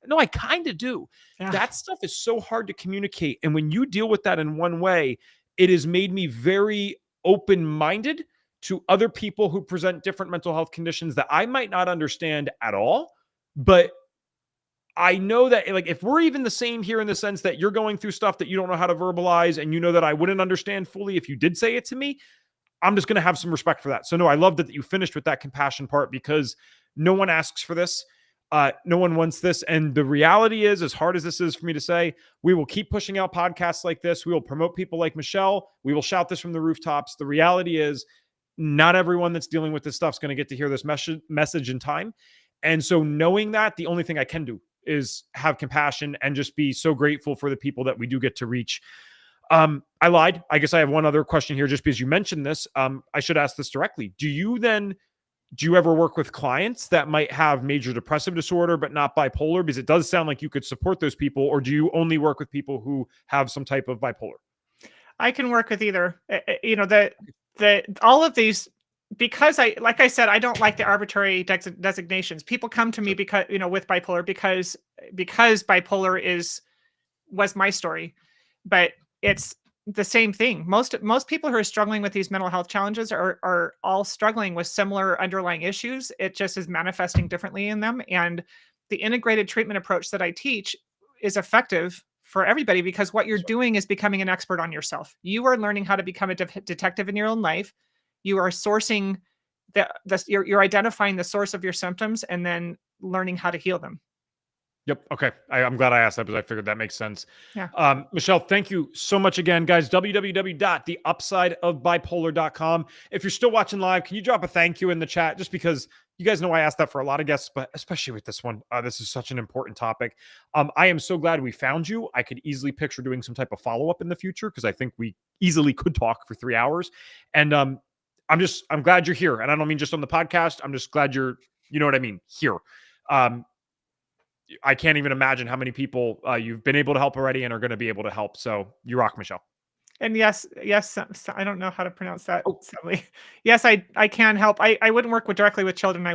A: no, I kind of do.
B: Yeah.
A: That stuff is so hard to communicate. And when you deal with that in one way, it has made me very open-minded to other people who present different mental health conditions that I might not understand at all. But I know that, like, if we're even the same here in the sense that you're going through stuff that you don't know how to verbalize, and that I wouldn't understand fully if you did say it to me, I'm just going to have some respect for that. So no, I love that you finished with that compassion part, because no one asks for this. No one wants this. And the reality is, as hard as this is for me to say, we will keep pushing out podcasts like this. We will promote people like Michelle. We will shout this from the rooftops. The reality is, not everyone that's dealing with this stuff is going to get to hear this message in time. And so knowing that, the only thing I can do is have compassion and just be so grateful for the people that we do get to reach. I lied. I guess I have one other question here, just because you mentioned this. I should ask this directly. Do you ever work with clients that might have major depressive disorder but not bipolar? Because it does sound like you could support those people. Or do you only work with people who have some type of bipolar?
B: I can work with either. All of these, because like I said, I don't like the arbitrary designations. People come to me because, with bipolar, because bipolar was my story, but it's the same thing. Most people who are struggling with these mental health challenges are all struggling with similar underlying issues. It just is manifesting differently in them. And the integrated treatment approach that I teach is effective for everybody, because what you're
A: That's right.
B: doing is becoming an expert on yourself. You are learning how to become a detective in your own life. You are sourcing you're identifying the source of your symptoms and then learning how to heal them.
A: Yep. Okay. I'm glad I asked that because I figured that makes sense.
B: Yeah.
A: Michelle, thank you so much again, guys. www.theupsideofbipolar.com. If you're still watching live, can you drop a thank you in the chat? Just because you guys know I asked that for a lot of guests, but especially with this one, this is such an important topic. I am so glad we found you. I could easily picture doing some type of follow up in the future because I think we easily could talk for 3 hours. And I'm glad you're here. And I don't mean just on the podcast. I'm just glad you're, you know what I mean, here. I can't even imagine how many people you've been able to help already and are going to be able to help. So you rock, Michelle.
B: And yes, I don't know how to pronounce that.
A: Oh,
B: Sadly. Yes, I can help. I wouldn't work directly with children. I